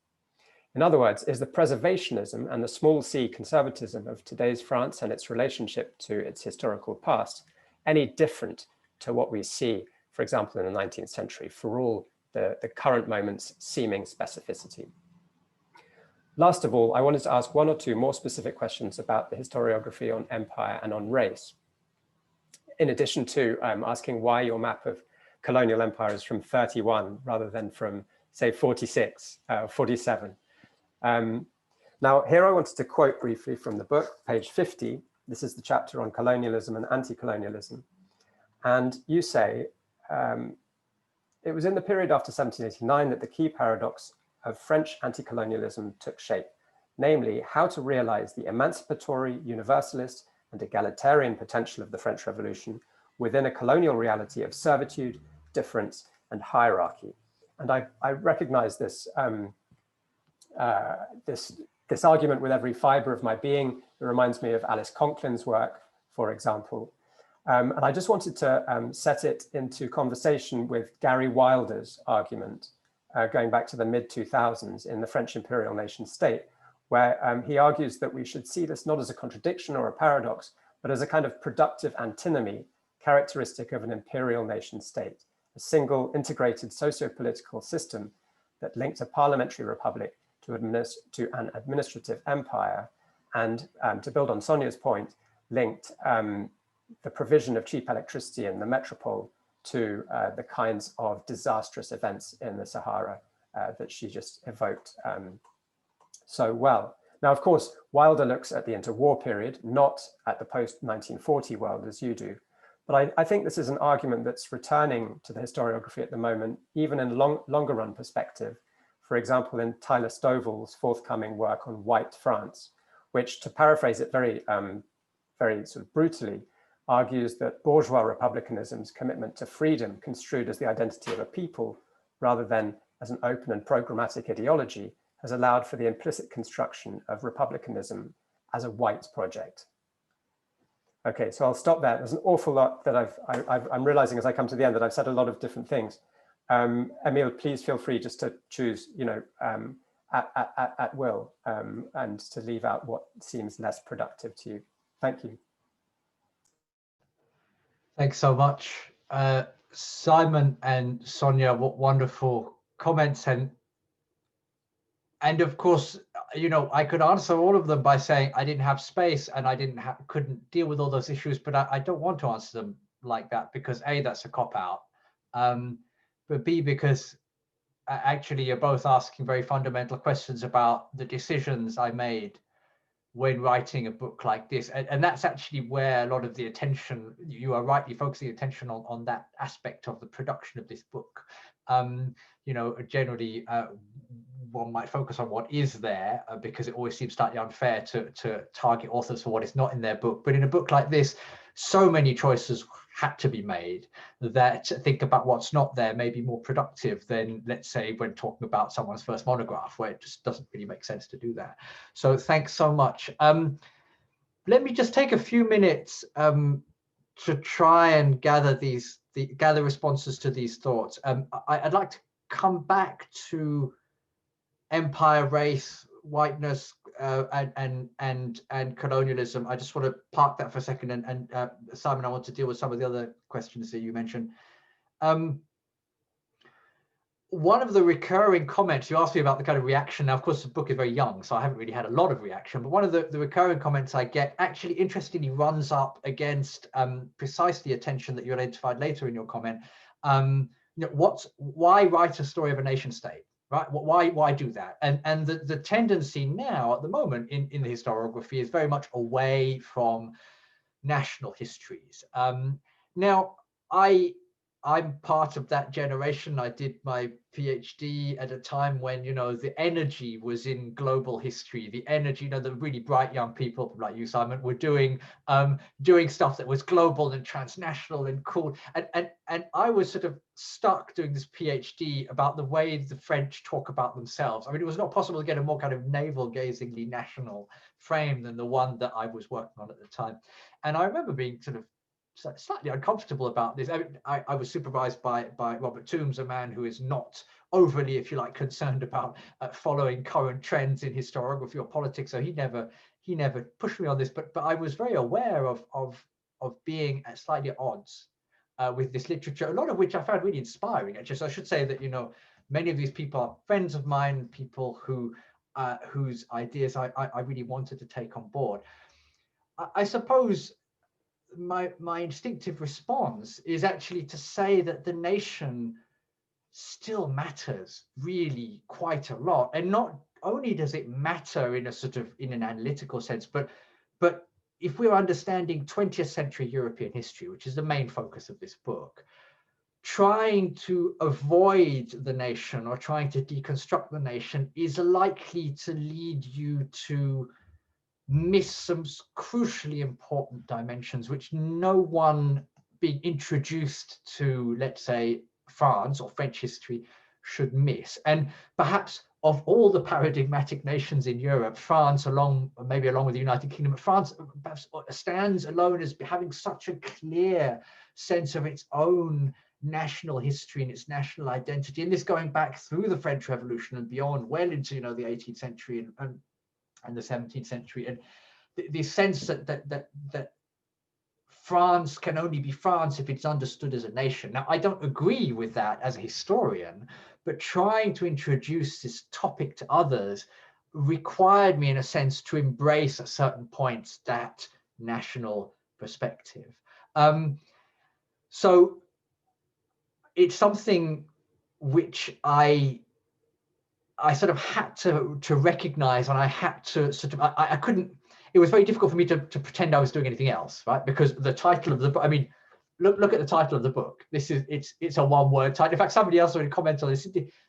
In other words, is the preservationism and the small c conservatism of today's France and its relationship to its historical past any different to what we see, for example, in the 19th century, for all the current moment's seeming specificity? Last of all, I wanted to ask one or two more specific questions about the historiography on empire and on race, in addition to asking why your map of colonial empire is from 31 rather than from, say, 46, 47. Now, here I wanted to quote briefly from the book, page 50. This is the chapter on colonialism and anti-colonialism. And you say, it was in the period after 1789 that the key paradox of French anti-colonialism took shape, namely how to realize the emancipatory, universalist, and egalitarian potential of the French Revolution within a colonial reality of servitude, difference, and hierarchy. And I recognize this, this argument with every fiber of my being. It reminds me of Alice Conklin's work, for example. And I just wanted to set it into conversation with Gary Wilder's argument, going back to the mid-2000s in The French Imperial Nation State, where he argues that we should see this not as a contradiction or a paradox, but as a kind of productive antinomy characteristic of an imperial nation state, a single integrated socio-political system that linked a parliamentary republic to an administrative empire, and to build on Sonia's point, linked the provision of cheap electricity in the metropole to the kinds of disastrous events in the Sahara that she just evoked so well. Now, of course, Wilder looks at the interwar period, not at the post-1940 world as you do. But I think this is an argument that's returning to the historiography at the moment, even in longer run perspective. For example, in Tyler Stovall's forthcoming work on White France, which, to paraphrase it very sort of brutally, argues that bourgeois republicanism's commitment to freedom construed as the identity of a people rather than as an open and programmatic ideology has allowed for the implicit construction of republicanism as a white project. Okay, so I'll stop there. There's an awful lot that I'm realizing as I come to the end that I've said a lot of different things. Emile, please feel free just to choose, at will and to leave out what seems less productive to you. Thank you. Thanks so much. Simon and Sonia, what wonderful comments. And of course, you know, I could answer all of them by saying I didn't have space and I couldn't deal with all those issues, but I don't want to answer them like that, because A, that's a cop-out, but B, because actually you're both asking very fundamental questions about the decisions I made when writing a book like this. And that's actually where a lot of the attention, you are rightly focusing attention on that aspect of the production of this book. You know, generally one might focus on what is there, because it always seems slightly unfair to target authors for what is not in their book. But in a book like this, so many choices had to be made that think about what's not there may be more productive than, let's say, when talking about someone's first monograph, where it just doesn't really make sense to do that. So thanks so much. Let me just take a few minutes to try and gather responses to these thoughts. I'd like to come back to empire, race, whiteness, and colonialism. I just want to park that for a second, and Simon, I want to deal with some of the other questions that you mentioned. One of the recurring comments, you asked me about the kind of reaction. Now, of course, the book is very young, so I haven't really had a lot of reaction, but one of the recurring comments I get actually interestingly runs up against precisely a tension that you identified later in your comment. You know, why write a story of a nation state? Right? Why do that? And the tendency now at the moment in the historiography is very much away from national histories. Now, I'm part of that generation. I did my PhD at a time when, you know, the energy was in global history. The energy, you know, the really bright young people like you, Simon, were doing stuff that was global and transnational and cool. And I was sort of stuck doing this PhD about the way the French talk about themselves. I mean, it was not possible to get a more kind of navel-gazingly national frame than the one that I was working on at the time. And I remember being sort of slightly uncomfortable about this. I was supervised by Robert Toombs, a man who is not overly, if you like, concerned about following current trends in historiography or politics. So he never pushed me on this, but I was very aware of being at slightly at odds with this literature, a lot of which I found really inspiring. Actually, so I should say that, you know, many of these people are friends of mine, people who whose ideas I really wanted to take on board. I suppose my instinctive response is actually to say that the nation still matters really quite a lot, and not only does it matter in a sort of in an analytical sense, but if we're understanding 20th century European history, which is the main focus of this book, trying to avoid the nation or trying to deconstruct the nation is likely to lead you to miss some crucially important dimensions which no one being introduced to, let's say, France or French history should miss. And perhaps of all the paradigmatic nations in Europe, France, maybe along with the United Kingdom, France perhaps stands alone as having such a clear sense of its own national history and its national identity. And this going back through the French Revolution and beyond, well into, you know, the 18th century and the 17th century, and the sense that France can only be France if it's understood as a nation. Now, I don't agree with that as a historian, but trying to introduce this topic to others required me, in a sense, to embrace at certain points that national perspective. So it's something which I sort of had to recognize, and I had to sort of, I couldn't, it was very difficult for me to pretend I was doing anything else, right? Because the title of the book, I mean, look at the title of the book. It's a one-word title. In fact, somebody else already commented on this.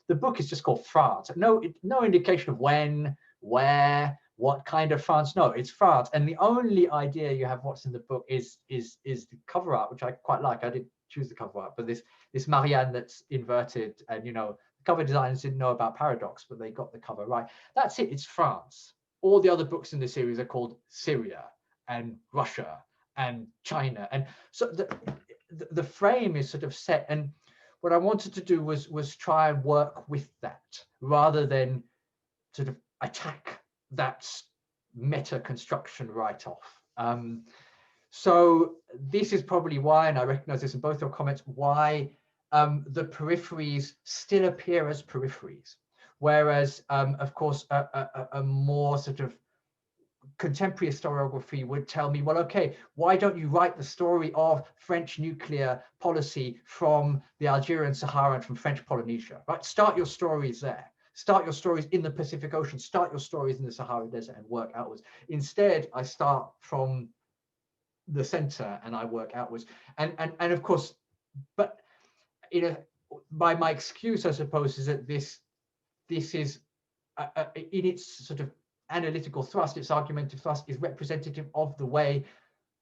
The book is just called France. No indication of when, where, what kind of France. No, it's France. And the only idea you have what's in the book is the cover art, which I quite like. I didn't choose the cover art, but this Marianne that's inverted, and, you know, cover designers didn't know about paradox, but they got the cover right. That's it. It's France. All the other books in the series are called Syria and Russia and China, and so the frame is sort of set. And what I wanted to do was try and work with that rather than sort of attack that meta construction right off. So this is probably why, and I recognize this in both your comments, why the peripheries still appear as peripheries. Whereas, of course, a more sort of contemporary historiography would tell me, well, okay, why don't you write the story of French nuclear policy from the Algerian Sahara and from French Polynesia, right? Start your stories there. Start your stories in the Pacific Ocean, start your stories in the Sahara Desert and work outwards. Instead, I start from the center and I work outwards. And of course, but my excuse, I suppose, is that this is in its sort of analytical thrust, its argumentative thrust, is representative of the way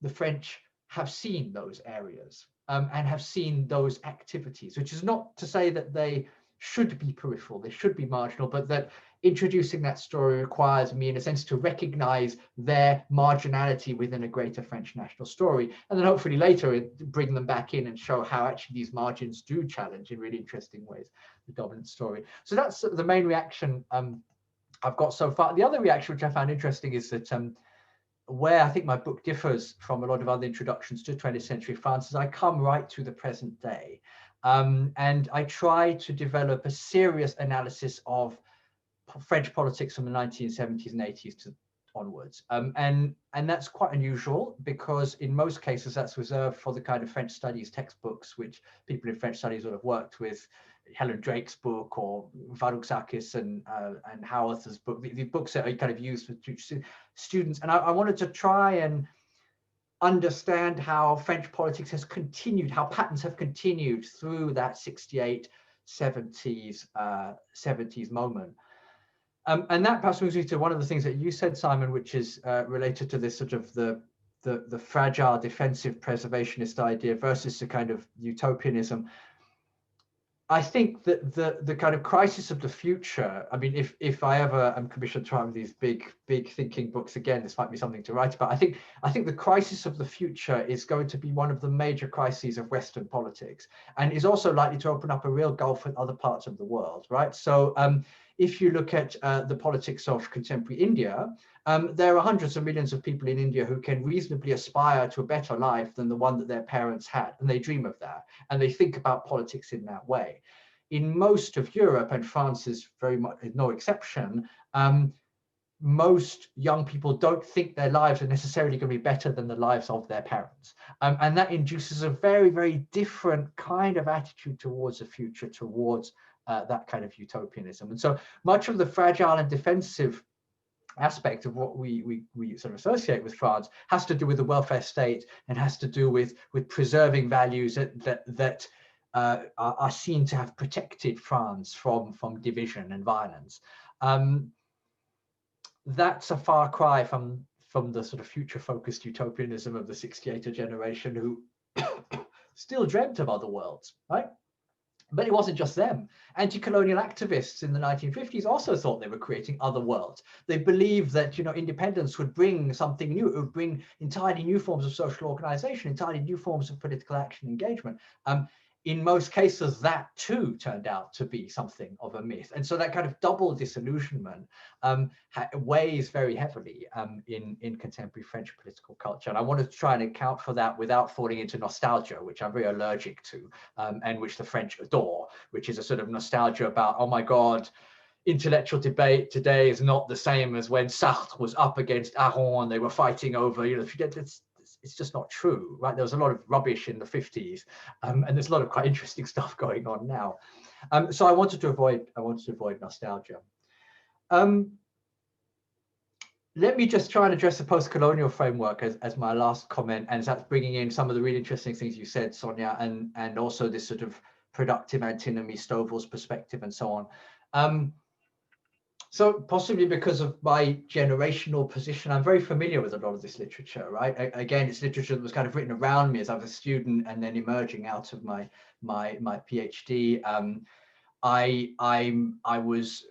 the French have seen those areas and have seen those activities, which is not to say that they should be peripheral, they should be marginal, but that introducing that story requires me, in a sense, to recognize their marginality within a greater French national story, and then hopefully later bring them back in and show how actually these margins do challenge in really interesting ways the dominant story. So that's the main reaction I've got so far. The other reaction, which I found interesting, is that where I think my book differs from a lot of other introductions to 20th century France is I come right to the present day. And I try to develop a serious analysis of French politics from the 1970s and 80s onwards. And that's quite unusual, because in most cases that's reserved for the kind of French studies textbooks, which people in French studies would have worked with, Helen Drake's book or Varoufakis and Howarth's book, the books that are kind of used for students. And I wanted to try and understand how French politics has continued, how patterns have continued through that 68, 70s moment. And that perhaps moves me to one of the things that you said, Simon, which is related to this sort of the fragile defensive preservationist idea versus the kind of utopianism. I think that the kind of crisis of the future, I mean, if I ever am commissioned to write these big thinking books again, this might be something to write about. I think the crisis of the future is going to be one of the major crises of Western politics, and is also likely to open up a real gulf with other parts of the world, right? So if you look at the politics of contemporary India, there are hundreds of millions of people in India who can reasonably aspire to a better life than the one that their parents had, and they dream of that, and they think about politics in that way. In most of Europe, and France is very much no exception, most young people don't think their lives are necessarily going to be better than the lives of their parents. And that induces a very, very different kind of attitude towards the future, towards that kind of utopianism. And so much of the fragile and defensive aspect of what we sort of associate with France has to do with the welfare state, and has to do with preserving values that are seen to have protected France from division and violence. That's a far cry from the sort of future-focused utopianism of the 68er generation, who still dreamt of other worlds, right? But it wasn't just them. Anti-colonial activists in the 1950s also thought they were creating other worlds. They believed that, you know, independence would bring something new. It would bring entirely new forms of social organization, entirely new forms of political action engagement. In most cases, that too turned out to be something of a myth. And so that kind of double disillusionment weighs very heavily in contemporary French political culture. And I wanted to try and account for that without falling into nostalgia, which I'm very allergic to, and which the French adore, which is a sort of nostalgia about, oh my God, intellectual debate today is not the same as when Sartre was up against Aron and they were fighting over, you know, it's just not true, right? There was a lot of rubbish in the 50s, and there's a lot of quite interesting stuff going on now. So I wanted to avoid nostalgia. Let me just try and address the post-colonial framework as my last comment, and that's bringing in some of the really interesting things you said, Sonia, and also this sort of productive antinomy, Stovall's perspective, and so on. So possibly because of my generational position, I'm very familiar with a lot of this literature, right? Again, it's literature that was kind of written around me as I was a student and then emerging out of my PhD. I was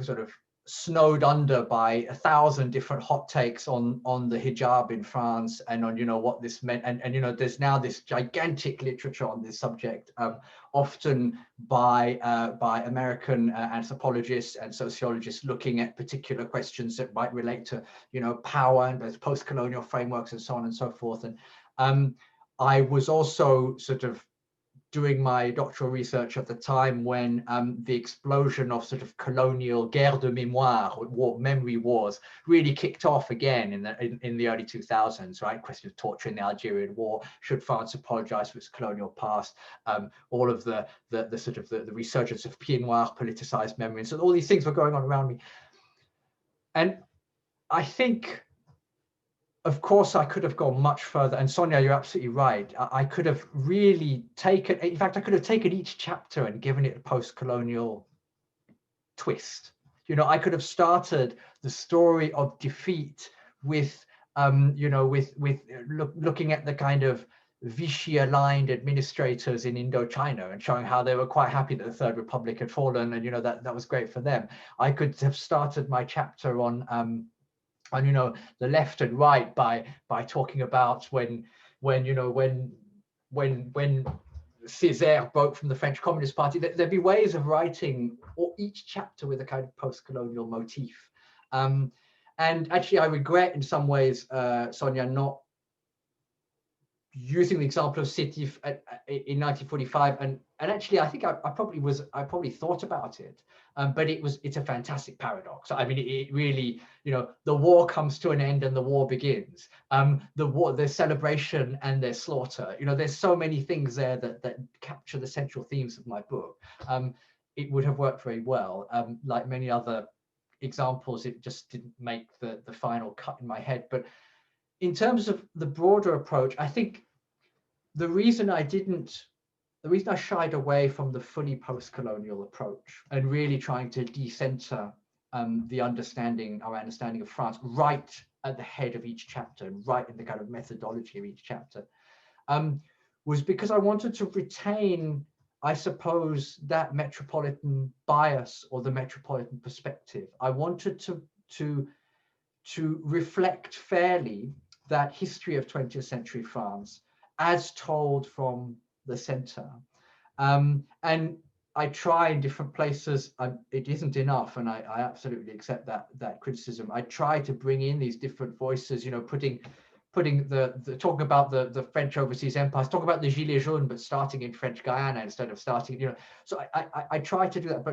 sort of snowed under by 1,000 different hot takes on the hijab in France and on, you know, what this meant. And you know, there's now this gigantic literature on this subject often by American anthropologists and sociologists looking at particular questions that might relate to, power and those post-colonial frameworks and so on and so forth. And I was also sort of doing my doctoral research at the time when the explosion of sort of colonial guerre de mémoire, or memory wars, really kicked off again in the early 2000s, right? Question of torture in the Algerian War, should France apologize for its colonial past, all of the sort of the resurgence of pied noir, politicized memory. And so all these things were going on around me. And I think, of course, I could have gone much further. And Sonia, you're absolutely right. I could have really taken, in fact, I could have taken each chapter and given it a post-colonial twist. I could have started the story of defeat with, looking at the kind of Vichy-aligned administrators in Indochina and showing how they were quite happy that the Third Republic had fallen, and that was great for them. I could have started my chapter on the left and right by talking about when Césaire broke from the French Communist Party. There'd be ways of writing each chapter with a kind of post-colonial motif. And actually, I regret in some ways, Sonia, not using the example of Sétif in 1945, and actually I think I probably thought about it, but it's a fantastic paradox. I mean, it really, the war comes to an end and the war begins. The celebration and their slaughter. There's so many things there that capture the central themes of my book. It would have worked very well. Like many other examples, it just didn't make the final cut in my head. But in terms of the broader approach, I think the reason I shied away from the fully post-colonial approach and really trying to decenter our understanding of France right at the head of each chapter, right in the kind of methodology of each chapter, was because I wanted to retain, I suppose, that metropolitan bias or the metropolitan perspective. I wanted to reflect fairly that history of 20th century France as told from the center. And I try in different places, it isn't enough, and I absolutely accept that criticism. I try to bring in these different voices, talking about the French overseas empires, talk about the Gilets jaunes, but starting in French Guiana instead of starting, so I try to do that,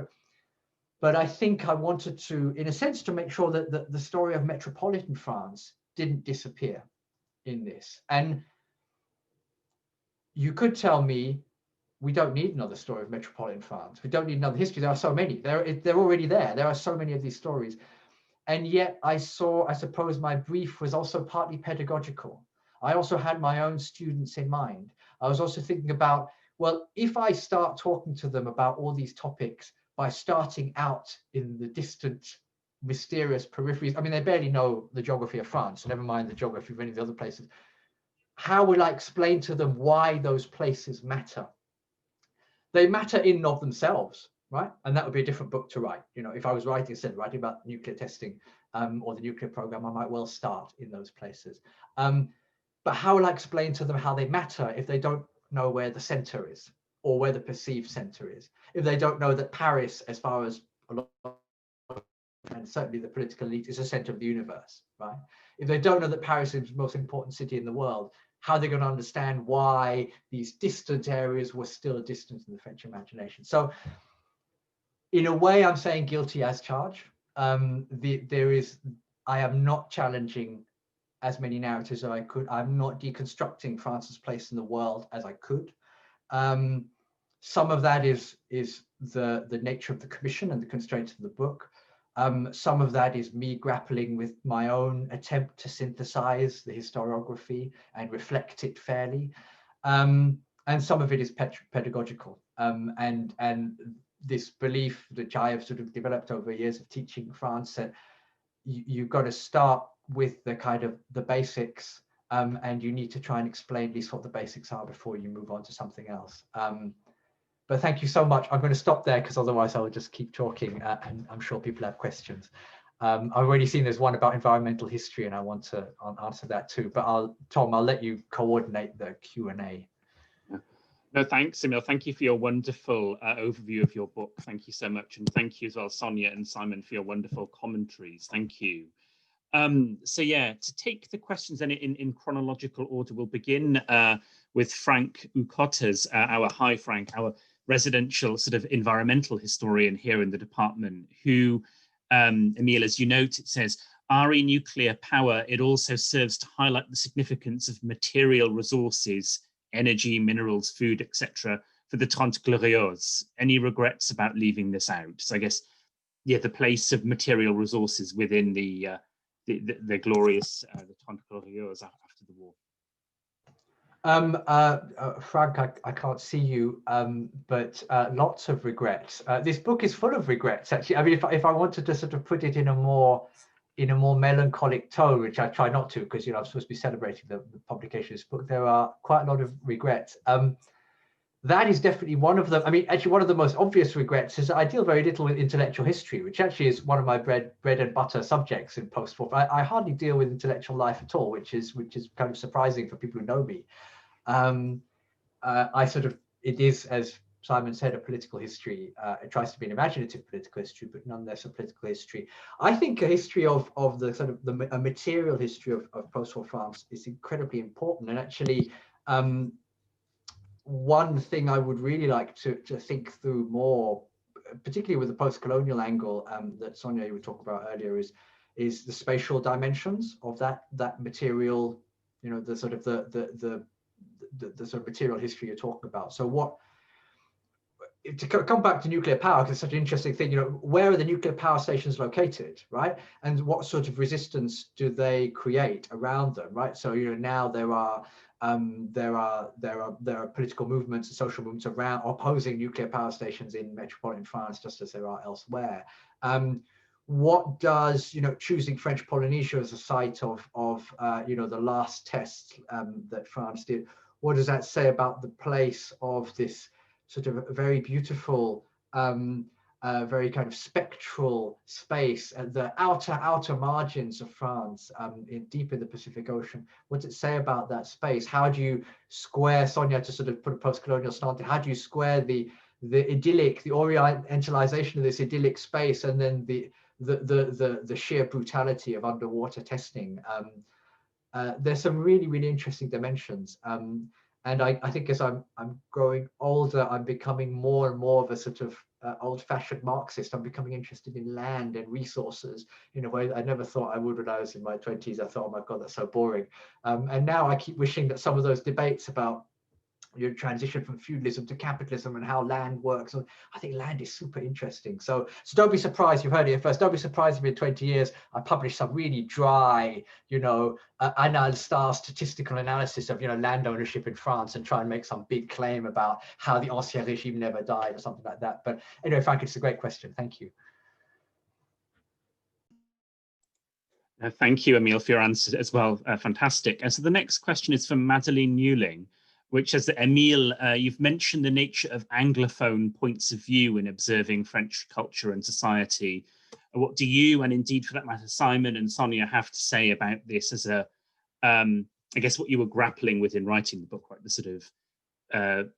but I think I wanted to, in a sense, to make sure that the story of metropolitan France didn't disappear in this. And you could tell me, we don't need another story of metropolitan France. We don't need another history. There are so many. They're already there. There are so many of these stories. And yet I suppose my brief was also partly pedagogical. I also had my own students in mind. I was also thinking about, well, if I start talking to them about all these topics by starting out in the distant, mysterious peripheries, I mean, they barely know the geography of France, never mind the geography of any of the other places. How will I explain to them why those places matter? They matter in and of themselves, right? And that would be a different book to write. If I was writing about nuclear testing or the nuclear program, I might well start in those places. But how will I explain to them how they matter if they don't know where the center is or where the perceived center is? If they don't know that Paris, as far as a lot of, and certainly the political elite, is the center of the universe, right? If they don't know that Paris is the most important city in the world, how are they going to understand why these distant areas were still distant in the French imagination? So in a way, I'm saying guilty as charged. I am not challenging as many narratives as I could. I'm not deconstructing France's place in the world as I could. Some of that is the nature of the commission and the constraints of the book. Some of that is me grappling with my own attempt to synthesize the historiography and reflect it fairly. And some of it is pedagogical. And this belief that I have sort of developed over years of teaching France, that you've got to start with the kind of the basics, and you need to try and explain at least what the basics are before you move on to something else. But thank you so much. I'm going to stop there because otherwise I will just keep talking, and I'm sure people have questions. I've already seen there's one about environmental history, and I want to answer that too. But Tom, I'll let you coordinate the Q&A. No, thanks, Emile. Thank you for your wonderful overview of your book. Thank you so much. And thank you as well, Sonia and Simon, for your wonderful commentaries. Thank you. So yeah, to take the questions then in chronological order, we'll begin with Frank Ukotas, our residential sort of environmental historian here in the department, who, Emile, as you note, it says, RE nuclear power, it also serves to highlight the significance of material resources, energy, minerals, food, etc., for the Trente Glorieuses. Any regrets about leaving this out? So I guess, yeah, the place of material resources within the glorious, the Trente Glorieuses after the war. Frank, I can't see you, but lots of regrets. This book is full of regrets, actually. I mean, if I wanted to sort of put it in a more melancholic tone, which I try not to, because I'm supposed to be celebrating the publication of this book, there are quite a lot of regrets. That is definitely one of them. I mean, actually, one of the most obvious regrets is that I deal very little with intellectual history, which actually is one of my bread and butter subjects in post-war. I hardly deal with intellectual life at all, which is kind of surprising for people who know me. It is, as Simon said, a political history. It tries to be an imaginative political history, but nonetheless a political history. I think a history of the sort of a material history of post-war France is incredibly important. And actually, one thing I would really like to think through more, particularly with the post-colonial angle that Sonia, you were talking about earlier, is the spatial dimensions of that material, the sort of the sort of material history you're talking about. So to come back to nuclear power, because it's such an interesting thing, where are the nuclear power stations located, right? And what sort of resistance do they create around them, right? So now there are political movements and social movements around opposing nuclear power stations in metropolitan France, just as there are elsewhere. What does choosing French Polynesia as a site of the last tests that France did? What does that say about the place of this sort of very beautiful, very kind of spectral space at the outer margins of France, deep in the Pacific Ocean? What does it say about that space? How do you square, Sonia, to sort of put a post-colonial slant, how do you square the idyllic, the orientalization of this idyllic space, and then the sheer brutality of underwater testing? There's some really, really interesting dimensions. And I think as I'm growing older, I'm becoming more and more of a sort of old-fashioned Marxist. I'm becoming interested in land and resources in a way that I never thought I would when I was in my 20s. I thought, oh my God, that's so boring. And now I keep wishing that some of those debates about transition from feudalism to capitalism and how land works, I think land is super interesting. So don't be surprised, you've heard it first, don't be surprised if in 20 years I publish some really dry, anal-style statistical analysis of land ownership in France and try and make some big claim about how the Ancien Régime never died or something like that. But anyway, Frank, it's a great question. Thank you. Thank you, Emile, for your answers as well. Fantastic. And so the next question is from Madeleine Newling, which says that, Emile, you've mentioned the nature of Anglophone points of view in observing French culture and society. What do you, and indeed for that matter, Simon and Sonia, have to say about this as I guess what you were grappling with in writing the book, right? The sort of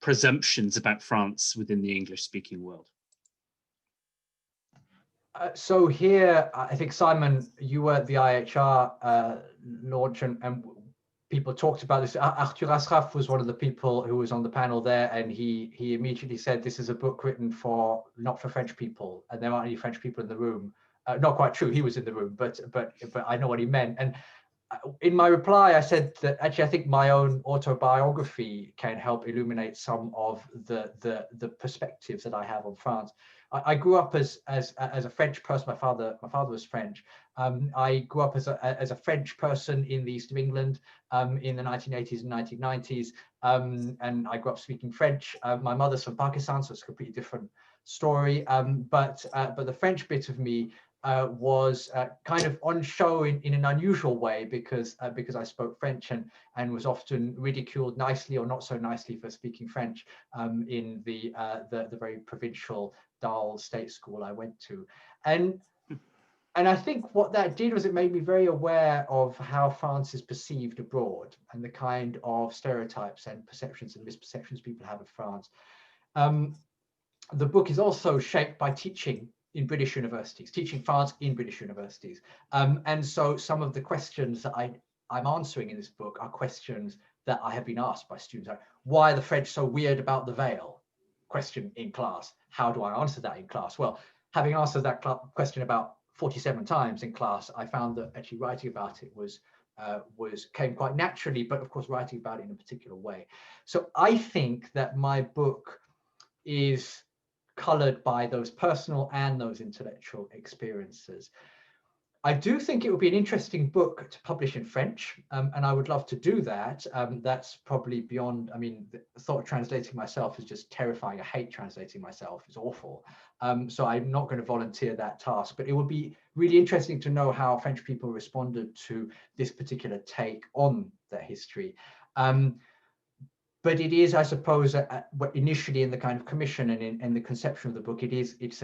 presumptions about France within the English-speaking world. So here, I think, Simon, you were at the IHR launch, and people talked about this. Arthur Asraf was one of the people who was on the panel there, and he immediately said, this is a book written not for French people, and there aren't any French people in the room. Not quite true, he was in the room, but I know what he meant. And in my reply, I said that actually I think my own autobiography can help illuminate some of the perspectives that I have on France. I grew up as a French person. My father was French. I grew up as a French person in the east of England in the 1980s and 1990s, and I grew up speaking French. My mother's from Pakistan, so it's a completely different story. But the French bit of me was kind of on show in an unusual way because I spoke French and was often ridiculed nicely or not so nicely for speaking French in the very provincial, dull state school I went to. And And I think what that did was it made me very aware of how France is perceived abroad and the kind of stereotypes and perceptions and misperceptions people have of France. The book is also shaped by teaching in British universities, teaching France in British universities. And so some of the questions that I'm answering in this book are questions that I have been asked by students. Like, why are the French so weird about the veil? Question in class. How do I answer that in class? Well, having answered that question about 47 times in class, I found that actually writing about it came quite naturally, but of course writing about it in a particular way. So I think that my book is colored by those personal and those intellectual experiences. I do think it would be an interesting book to publish in French, and I would love to do that. That's probably beyond, I mean, the thought of translating myself is just terrifying. I hate translating myself, it's awful. So I'm not going to volunteer that task, but it would be really interesting to know how French people responded to this particular take on their history. But it is, I suppose, initially in the kind of commission and in the conception of the book, it's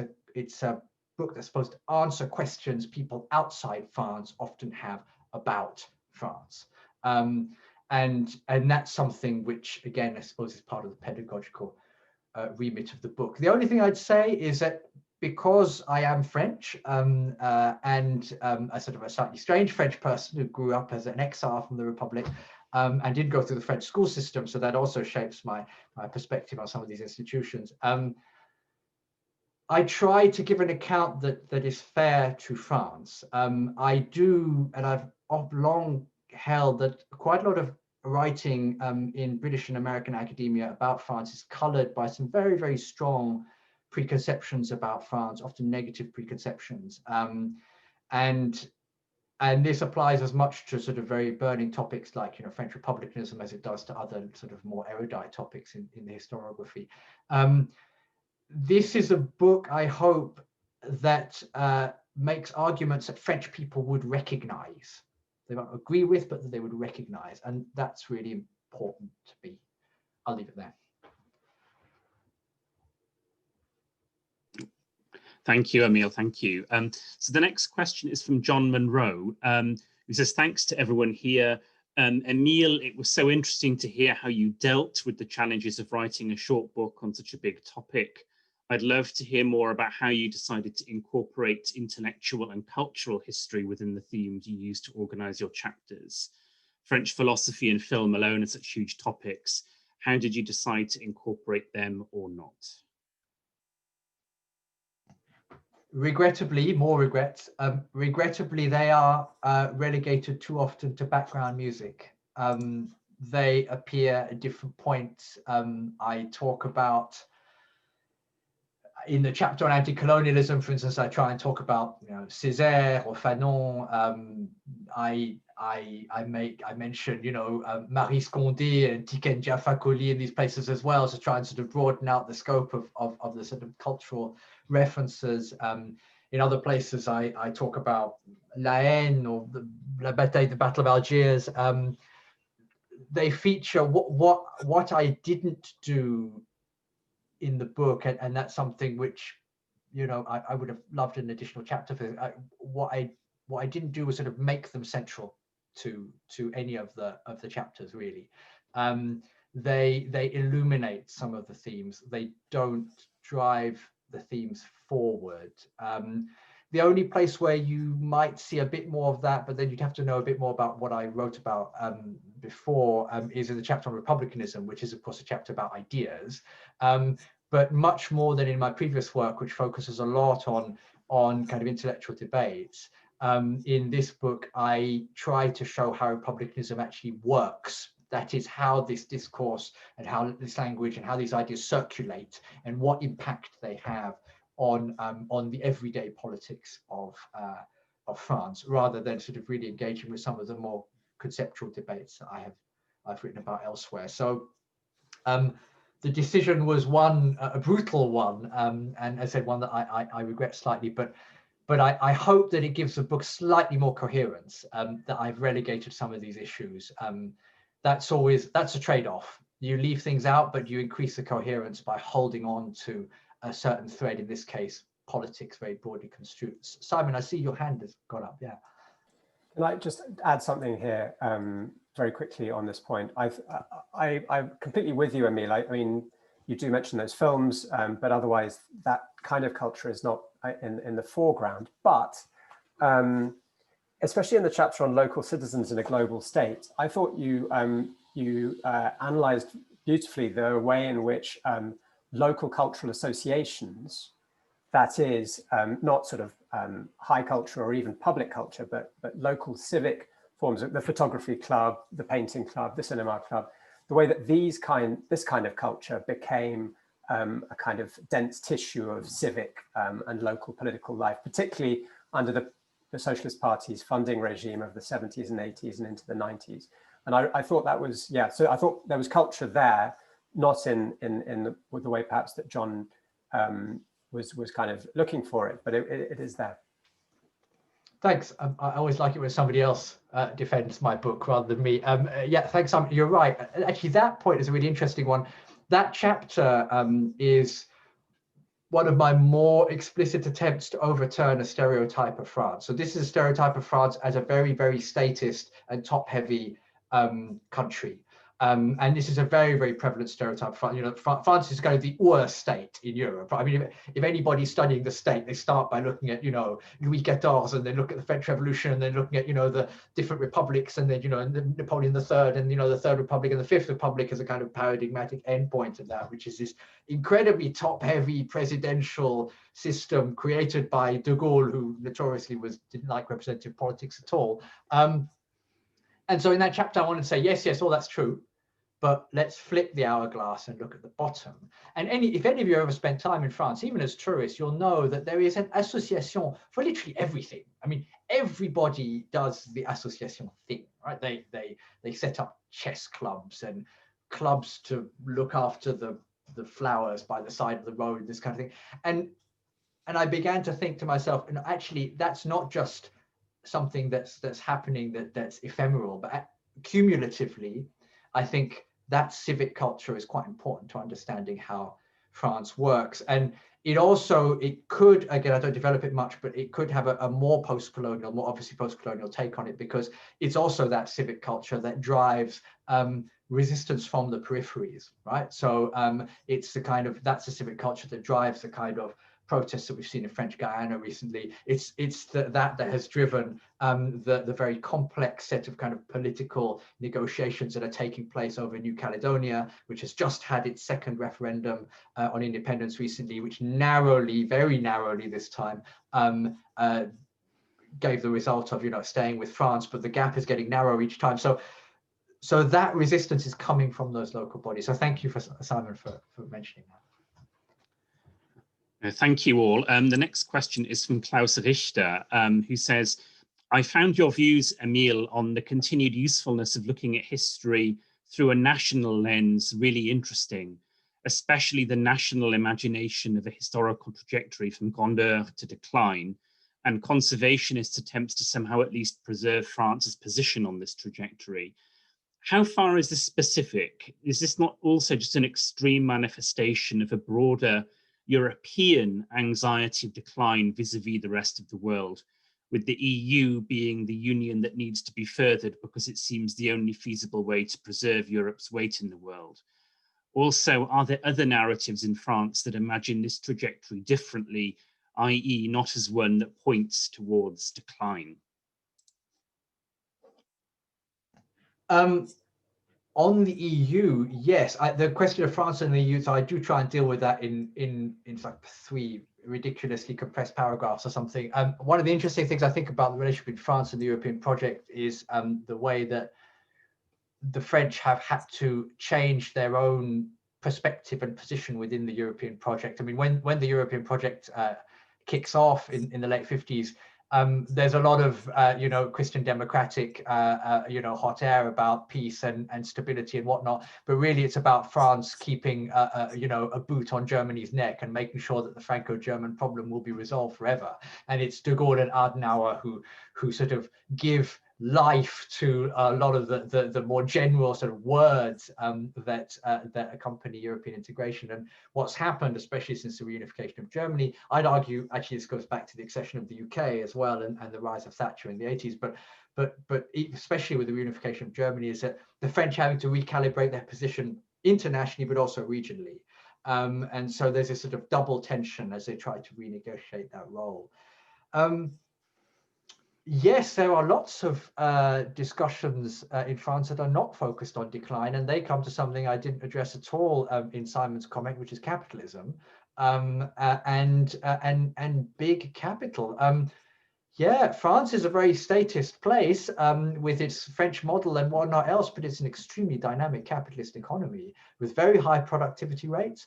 a book that's supposed to answer questions people outside France often have about France. And that's something which, again, I suppose is part of the pedagogical remit of the book. The only thing I'd say is that because I am French and a sort of a slightly strange French person who grew up as an exile from the Republic, and did go through the French school system, so that also shapes my perspective on some of these institutions. I try to give an account that is fair to France. I do, and I've long held that quite a lot of writing in British and American academia about France is colored by some very, very strong preconceptions about France, often negative preconceptions. And this applies as much to sort of very burning topics like, French republicanism as it does to other sort of more erudite topics in the historiography. This is a book, I hope, that makes arguments that French people would recognize. They won't agree with, but that they would recognize. And that's really important to me. I'll leave it there. Thank you, Emile. Thank you. So the next question is from John Monroe, who says, thanks to everyone here. Emile, it was so interesting to hear how you dealt with the challenges of writing a short book on such a big topic. I'd love to hear more about how you decided to incorporate intellectual and cultural history within the themes you used to organize your chapters. French philosophy and film alone are such huge topics. How did you decide to incorporate them or not? Regrettably, more regrets, regrettably, they are relegated too often to background music. They appear at different points. I talk about, in the chapter on anti-colonialism, for instance, I try and talk about Césaire or Fanon. I mention Marie Scondé and Tiken Jaffa Koli in these places as well, to try and sort of broaden out the scope of the sort of cultural references. In other places, I talk about La Haine or the Battle of Algiers. They feature what I didn't do in the book, and that's something which I would have loved an additional chapter for. What I didn't do was sort of make them central to any of the chapters, really. They illuminate some of the themes. They don't drive the themes forward. The only place where you might see a bit more of that, but then you'd have to know a bit more about what I wrote about before, is in the chapter on republicanism, which is of course a chapter about ideas, but much more than in my previous work, which focuses a lot on kind of intellectual debates. In this book, I try to show how republicanism actually works. That is, how this discourse and how this language and how these ideas circulate and what impact they have on the everyday politics of France, rather than sort of really engaging with some of the more conceptual debates that I've written about elsewhere. So the decision was a brutal one, and as I said, one that I regret slightly, but I hope that it gives the book slightly more coherence, that I've relegated some of these issues. That's a trade-off. You leave things out, but you increase the coherence by holding on to a certain thread, in this case, politics very broadly construed. Simon, I see your hand has gone up. Yeah. Can I just add something here very quickly on this point? I'm completely with you, Emile. I mean, you do mention those films, but otherwise that kind of culture is not in the foreground. But especially in the chapter on local citizens in a global state, I thought you analysed beautifully the way in which local cultural associations, that is not sort of high culture or even public culture, but local civic forms, the photography club, the painting club, the cinema club, the way that this kind of culture became a kind of dense tissue of civic and local political life, particularly under the Socialist Party's funding regime of the 70s and 80s and into the 90s. And I thought that was, yeah, so I thought there was culture there, not in the way perhaps that John was kind of looking for it, but it is there. Thanks. I always like it when somebody else defends my book rather than me. Yeah, thanks, Simon. You're right. Actually, that point is a really interesting one. That chapter is one of my more explicit attempts to overturn a stereotype of France. So this is a stereotype of France as a very, very statist and top-heavy country. And this is a very, very prevalent stereotype. You know, France is kind of the worst state in Europe. I mean, if anybody's studying the state, they start by looking at, you know, Louis XIV, and they look at the French Revolution, and they're looking at, you know, the different republics, and then, you know, Napoleon III, and, you know, the Third Republic and the Fifth Republic as a kind of paradigmatic endpoint of that, which is this incredibly top-heavy presidential system created by de Gaulle, who notoriously didn't like representative politics at all. And so in that chapter, I wanted to say, yes, all that's true, but let's flip the hourglass and look at the bottom. And if any of you ever spent time in France, even as tourists, you'll know that there is an association for literally everything. I mean, everybody does the association thing, right? They set up chess clubs and clubs to look after the flowers by the side of the road, this kind of thing. And I began to think to myself, and actually, that's not just something that's happening that's ephemeral, but cumulatively, I think that civic culture is quite important to understanding how France works. And it could, again, I don't develop it much, but it could have a more post-colonial, more obviously post-colonial take on it, because it's also that civic culture that drives resistance from the peripheries, right? So it's that's the civic culture that drives the kind of protests that we've seen in French Guiana recently. It's that has driven the very complex set of kind of political negotiations that are taking place over New Caledonia, which has just had its second referendum on independence recently, which very narrowly this time, gave the result of, you know, staying with France, but the gap is getting narrower each time. So that resistance is coming from those local bodies. So thank you, Simon, for mentioning that. Thank you all. The next question is from Klaus Richter, who says, I found your views, Emile, on the continued usefulness of looking at history through a national lens really interesting, especially the national imagination of a historical trajectory from grandeur to decline, and conservationist attempts to somehow at least preserve France's position on this trajectory. How far is this specific? Is this not also just an extreme manifestation of a broader European anxiety of decline vis-a-vis the rest of the world, with the EU being the union that needs to be furthered because it seems the only feasible way to preserve Europe's weight in the world? Also, are there other narratives in France that imagine this trajectory differently, i.e. not as one that points towards decline? On the EU, yes, the question of France and the EU, so I do try and deal with that in like 3 ridiculously compressed paragraphs or something. One of the interesting things I think about the relationship between France and the European project is the way that the French have had to change their own perspective and position within the European project. I mean, when the European project kicks off in the late 50s, there's a lot of, you know, Christian democratic, you know, hot air about peace and stability and whatnot. But really, it's about France keeping, you know, a boot on Germany's neck and making sure that the Franco-German problem will be resolved forever. And it's de Gaulle and Adenauer who sort of give life to a lot of the more general sort of words that accompany European integration. And what's happened, especially since the reunification of Germany, I'd argue actually this goes back to the accession of the UK as well, and the rise of Thatcher in the 80s. But especially with the reunification of Germany, is that the French having to recalibrate their position internationally, but also regionally. And so there's a sort of double tension as they try to renegotiate that role. Yes, there are lots of discussions in France that are not focused on decline, and they come to something I didn't address at all in Simon's comment, which is capitalism and big capital. Yeah, France is a very statist place with its French model and whatnot else, but it's an extremely dynamic capitalist economy with very high productivity rates.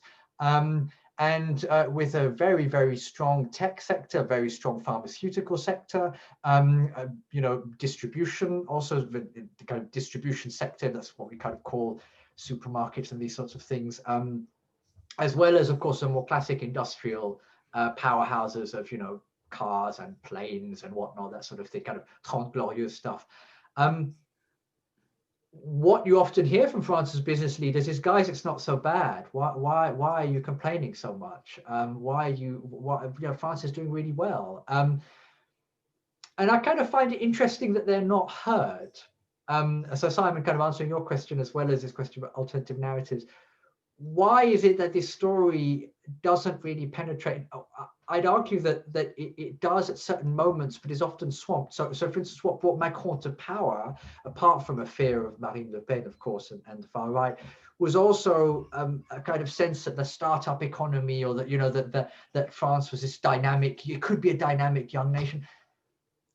And with a very, very strong tech sector, very strong pharmaceutical sector, you know, distribution, also the kind of distribution sector, that's what we kind of call supermarkets and these sorts of things, as well as, of course, some more classic industrial powerhouses of, you know, cars and planes and whatnot, that sort of thing, kind of Trente Glorieuses stuff. What you often hear from France's business leaders is, guys, it's not so bad. Why are you complaining so much? You know, France is doing really well. And I kind of find it interesting that they're not heard. So Simon, kind of answering your question as well as this question about alternative narratives, why is it that this story doesn't really penetrate? I'd argue that it does at certain moments, but is often swamped. So for instance, what brought Macron to power, apart from a fear of Marine Le Pen, of course, and the far right, was also a kind of sense that the startup economy, or that, you know, that France was this dynamic, it could be a dynamic young nation.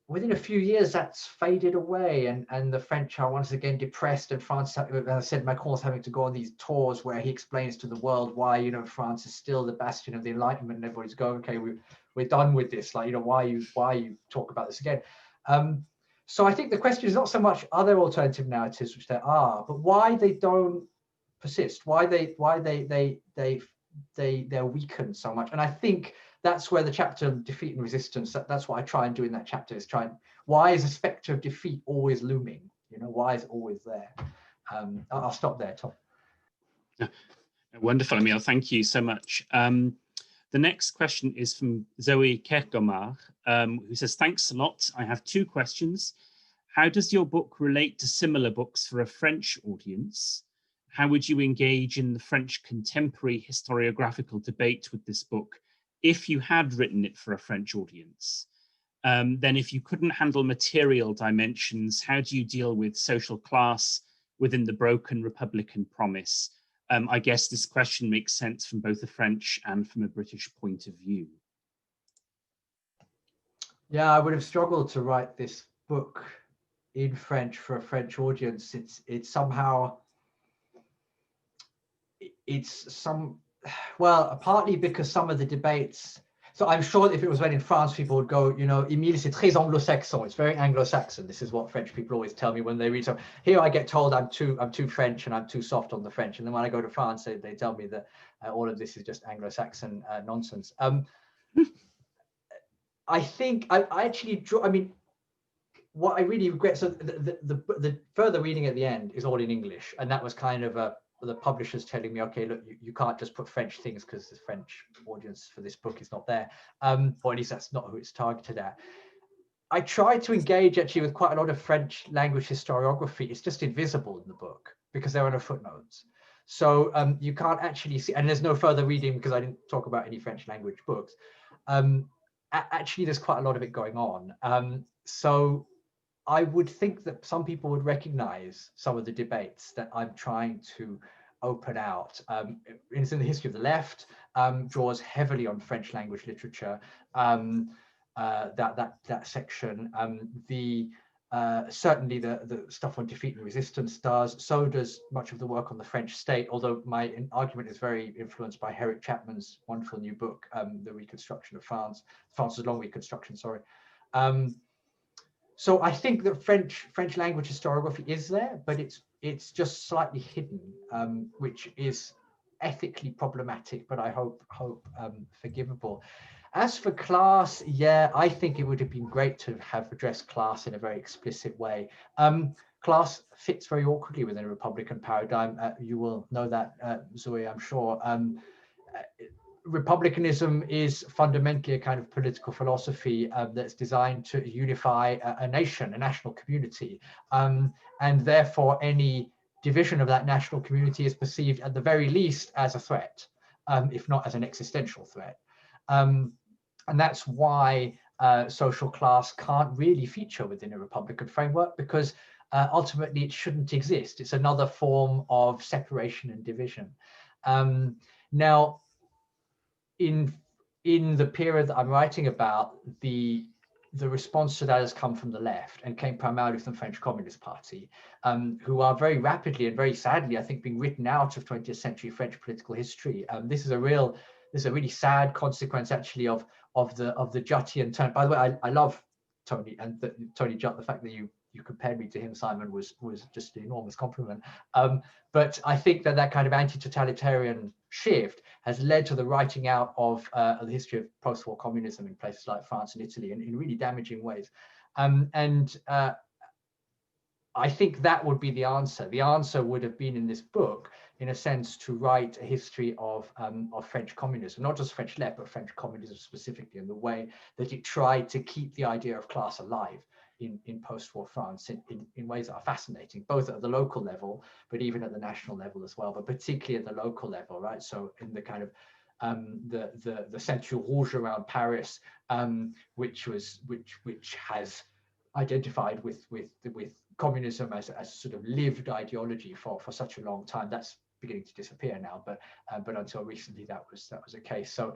Within a few years, that's faded away, and the French are once again depressed. And France, as I said, Macron's having to go on these tours where he explains to the world why, you know, France is still the bastion of the Enlightenment, and everybody's going, okay, we're done with this. Like, you know, why you talk about this again? So I think the question is not so much are there alternative narratives, which there are, but why they don't persist, why they're weakened so much. And I think that's where the chapter of defeat and resistance, that's what I try and do in that chapter, is why is a spectre of defeat always looming? You know, why is it always there? I'll stop there, Tom. Wonderful, Emile. Thank you so much. The next question is from Zoe Kerkomar, who says, thanks a lot. I have two questions. How does your book relate to similar books for a French audience? How would you engage in the French contemporary historiographical debate with this book if you had written it for a French audience? Then if you couldn't handle material dimensions, how do you deal with social class within the broken Republican promise? I guess this question makes sense from both a French and from a British point of view. Yeah, I would have struggled to write this book in French for a French audience. It's somehow, well, partly because some of the debates, so I'm sure if it was read in France, people would go, you know, Emile, c'est très anglo-saxon. It's very Anglo-Saxon. This is what French people always tell me when they read. So here I get told I'm too French and I'm too soft on the French. And then when I go to France, they tell me that all of this is just Anglo-Saxon nonsense. I think I actually draw, I mean, what I really regret, so the further reading at the end is all in English. And that was kind of the publishers telling me, okay, look, you can't just put French things because the French audience for this book is not there, or at least that's not who it's targeted at. I tried to engage actually with quite a lot of French language historiography. It's just invisible in the book because there are no footnotes. So you can't actually see, and there's no further reading because I didn't talk about any French language books. Actually, there's quite a lot of it going on. So I would think that some people would recognize some of the debates that I'm trying to open out. It's in the history of the left, draws heavily on French language literature, that section. Certainly the stuff on defeat and resistance does. So does much of the work on the French state, although my argument is very influenced by Herrick Chapman's wonderful new book, The Reconstruction of France, France's Long Reconstruction, sorry. So I think that French language historiography is there, but it's just slightly hidden, which is ethically problematic, but I hope forgivable. As for class, yeah, I think it would have been great to have addressed class in a very explicit way. Class fits very awkwardly within a Republican paradigm. You will know that, Zoe, I'm sure. Republicanism is fundamentally a kind of political philosophy that's designed to unify a nation, a national community. And therefore, any division of that national community is perceived at the very least as a threat, if not as an existential threat. And that's why social class can't really feature within a Republican framework, because ultimately it shouldn't exist. It's another form of separation and division. Now, in the period that I'm writing about, the response to that has come from the left and came primarily from the French Communist Party, who are very rapidly and very sadly, I think, being written out of 20th century French political history. This is a really sad consequence, actually, of the Juttian turn. By the way, I love Tony and Tony Jutt. The fact that you compared me to him, Simon, was just an enormous compliment. But I think that kind of anti-totalitarian shift has led to the writing out of the history of post-war communism in places like France and Italy in really damaging ways. I think that would be the answer. The answer would have been in this book, in a sense, to write a history of French communism, not just French left, but French communism specifically, and the way that it tried to keep the idea of class alive in post-war France in ways that are fascinating, both at the local level, but even at the national level as well, but particularly at the local level, right? So in the kind of the Centre Rouge around Paris, which has identified with communism as a sort of lived ideology for such a long time. That's beginning to disappear now, but until recently that was the case. So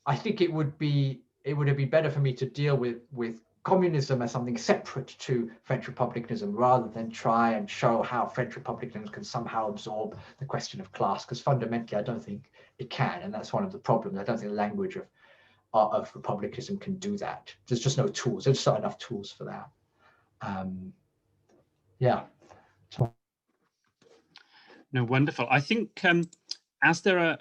I think it would have been better for me to deal with communism as something separate to French republicanism, rather than try and show how French republicanism can somehow absorb the question of class, because fundamentally I don't think it can, and that's one of the problems. I don't think the language of republicanism can do that. There's just no tools. There's just not enough tools for that. Yeah. No, wonderful. I think as there are,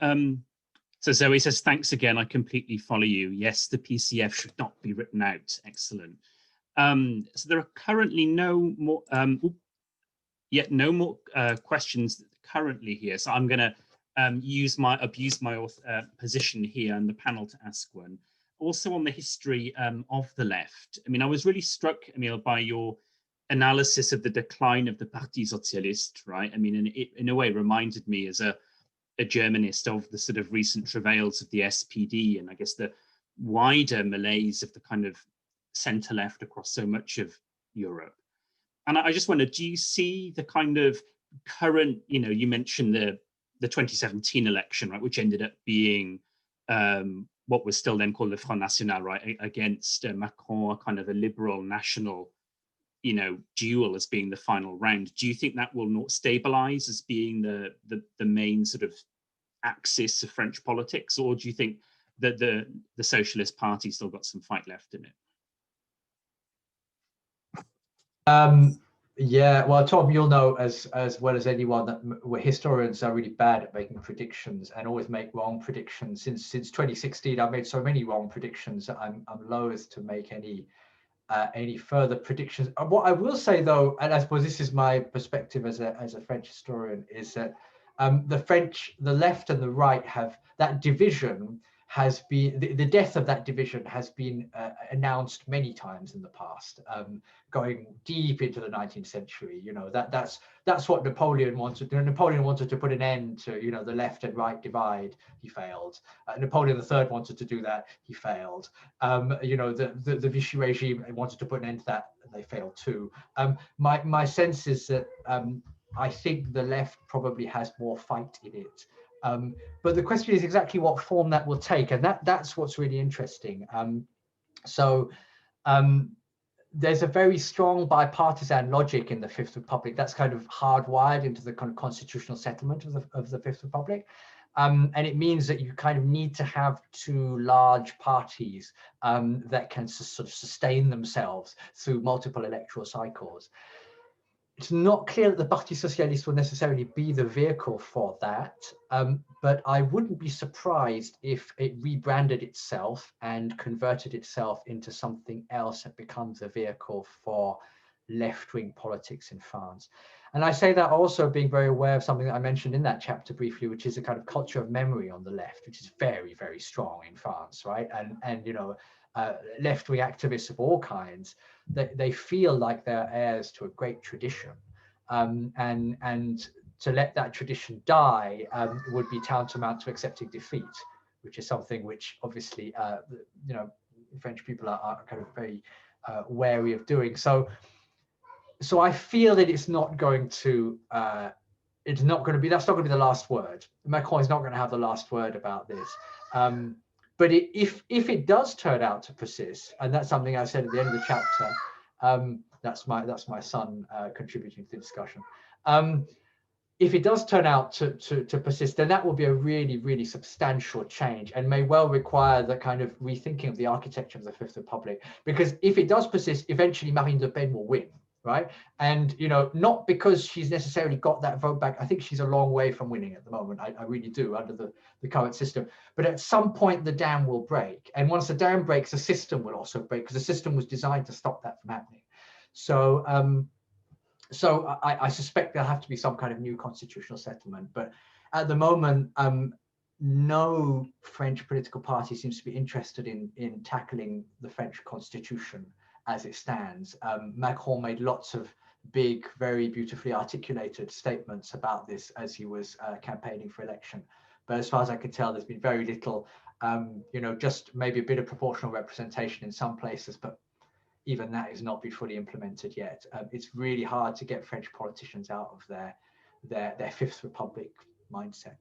so Zoe says, thanks again, I completely follow you. Yes, the PCF should not be written out. Excellent. So there are currently no more, questions currently here. So I'm gonna abuse my position here in the panel to ask one. Also on the history of the left. I mean, I was really struck, Emile, by your analysis of the decline of the Parti Socialiste, right? I mean, in a way reminded me as a Germanist of the sort of recent travails of the SPD, and I guess the wider malaise of the kind of centre left across so much of Europe. And I just wonder, do you see the kind of current, you mentioned the 2017 election, right, which ended up being what was still then called the Front National, right, against Macron, a kind of a liberal national duel as being the final round. Do you think that will not stabilize as being the main sort of axis of French politics, or do you think that the Socialist Party still got some fight left in it? Yeah, well, Tom, you'll know as well as anyone that historians are really bad at making predictions and always make wrong predictions. Since 2016, I've made so many wrong predictions that I'm loath to make any further predictions. What I will say, though, and I suppose this is my perspective as a French historian, is that the left and the right have that division has been the death of that division has been announced many times in the past, going deep into the 19th century. That's what Napoleon wanted. Napoleon wanted to put an end to the left and right divide. He failed. Napoleon III wanted to do that. He failed. The Vichy regime wanted to put an end to that. They failed too. My sense is that I think the left probably has more fight in it. But the question is exactly what form that will take, and that's what's really interesting. There's a very strong bipartisan logic in the Fifth Republic that's kind of hardwired into the kind of constitutional settlement of the Fifth Republic. And it means that you kind of need to have two large parties that can sort of sustain themselves through multiple electoral cycles. it's not clear that the Parti Socialiste will necessarily be the vehicle for that, but I wouldn't be surprised if it rebranded itself and converted itself into something else that becomes a vehicle for left-wing politics in France. And I say that also being very aware of something that I mentioned in that chapter briefly, which is a kind of culture of memory on the left, which is very, very strong in France, right? And you know, left-wing activists of all kinds, they feel like they're heirs to a great tradition, and to let that tradition die would be tantamount to accepting defeat, which is something which obviously you know, French people are kind of very wary of doing. So I feel that it's not going to that's not going to be the last word. Macron is not going to have the last word about this. But if it does turn out to persist, and that's something I said at the end of the chapter, that's my son contributing to the discussion. If it does turn out to persist, then that will be a really, really substantial change, and may well require the kind of rethinking of the architecture of the Fifth Republic. Because if it does persist, eventually Marine Le Pen will win, right? And you know, not because she's necessarily got that vote back. I think she's a long way from winning at the moment. I really do, under the current system. But at some point, the dam will break, and once the dam breaks, the system will also break, because the system was designed to stop that from happening. So I suspect there'll have to be some kind of new constitutional settlement. But at the moment, no French political party seems to be interested in tackling the French constitution as it stands. Macron made lots of big, very beautifully articulated statements about this as he was campaigning for election. But as far as I can tell, there's been very little, you know, just maybe a bit of proportional representation in some places, but even that is not be fully implemented yet. It's really hard to get French politicians out of their Fifth Republic mindset.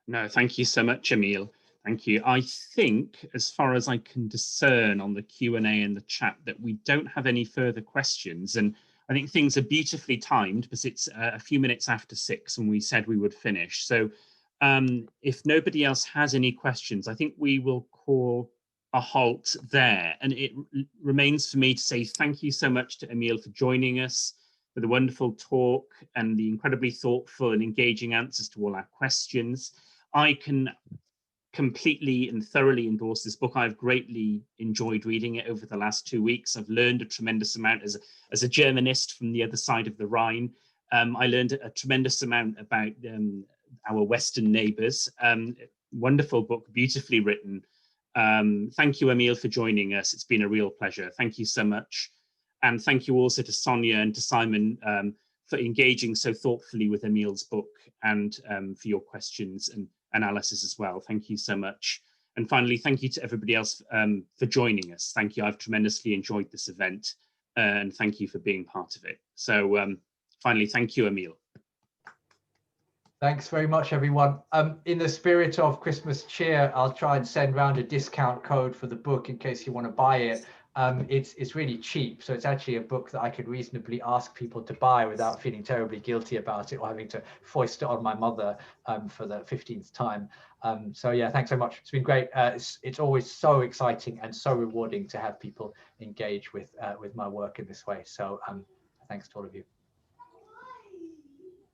No, thank you so much, Emile. Thank you. I think, as far as I can discern on the Q&A and the chat, that we don't have any further questions. And I think things are beautifully timed, because it's a few minutes after 6 and we said we would finish. So if nobody else has any questions, I think we will call a halt there. And it remains for me to say thank you so much to Emile for joining us, for the wonderful talk and the incredibly thoughtful and engaging answers to all our questions. I can completely and thoroughly endorse this book. I've greatly enjoyed reading it over the last 2 weeks. I've learned a tremendous amount as a Germanist from the other side of the Rhine. I learned a tremendous amount about our Western neighbours. Wonderful book, beautifully written. Thank you, Emile, for joining us. It's been a real pleasure. Thank you so much. And thank you also to Sonia and to Simon for engaging so thoughtfully with Emile's book, and for your questions and analysis as well. Thank you so much. And finally, thank you to everybody else for joining us. Thank you. I've tremendously enjoyed this event, and thank you for being part of it. So finally, thank you, Emile. Thanks very much, everyone. In the spirit of Christmas cheer, I'll try and send round a discount code for the book in case you want to buy it. It's really cheap, so it's actually a book that I could reasonably ask people to buy without feeling terribly guilty about it or having to foist it on my mother for the 15th time. So yeah, thanks so much. It's been great. It's always so exciting and so rewarding to have people engage with my work in this way. So thanks to all of you.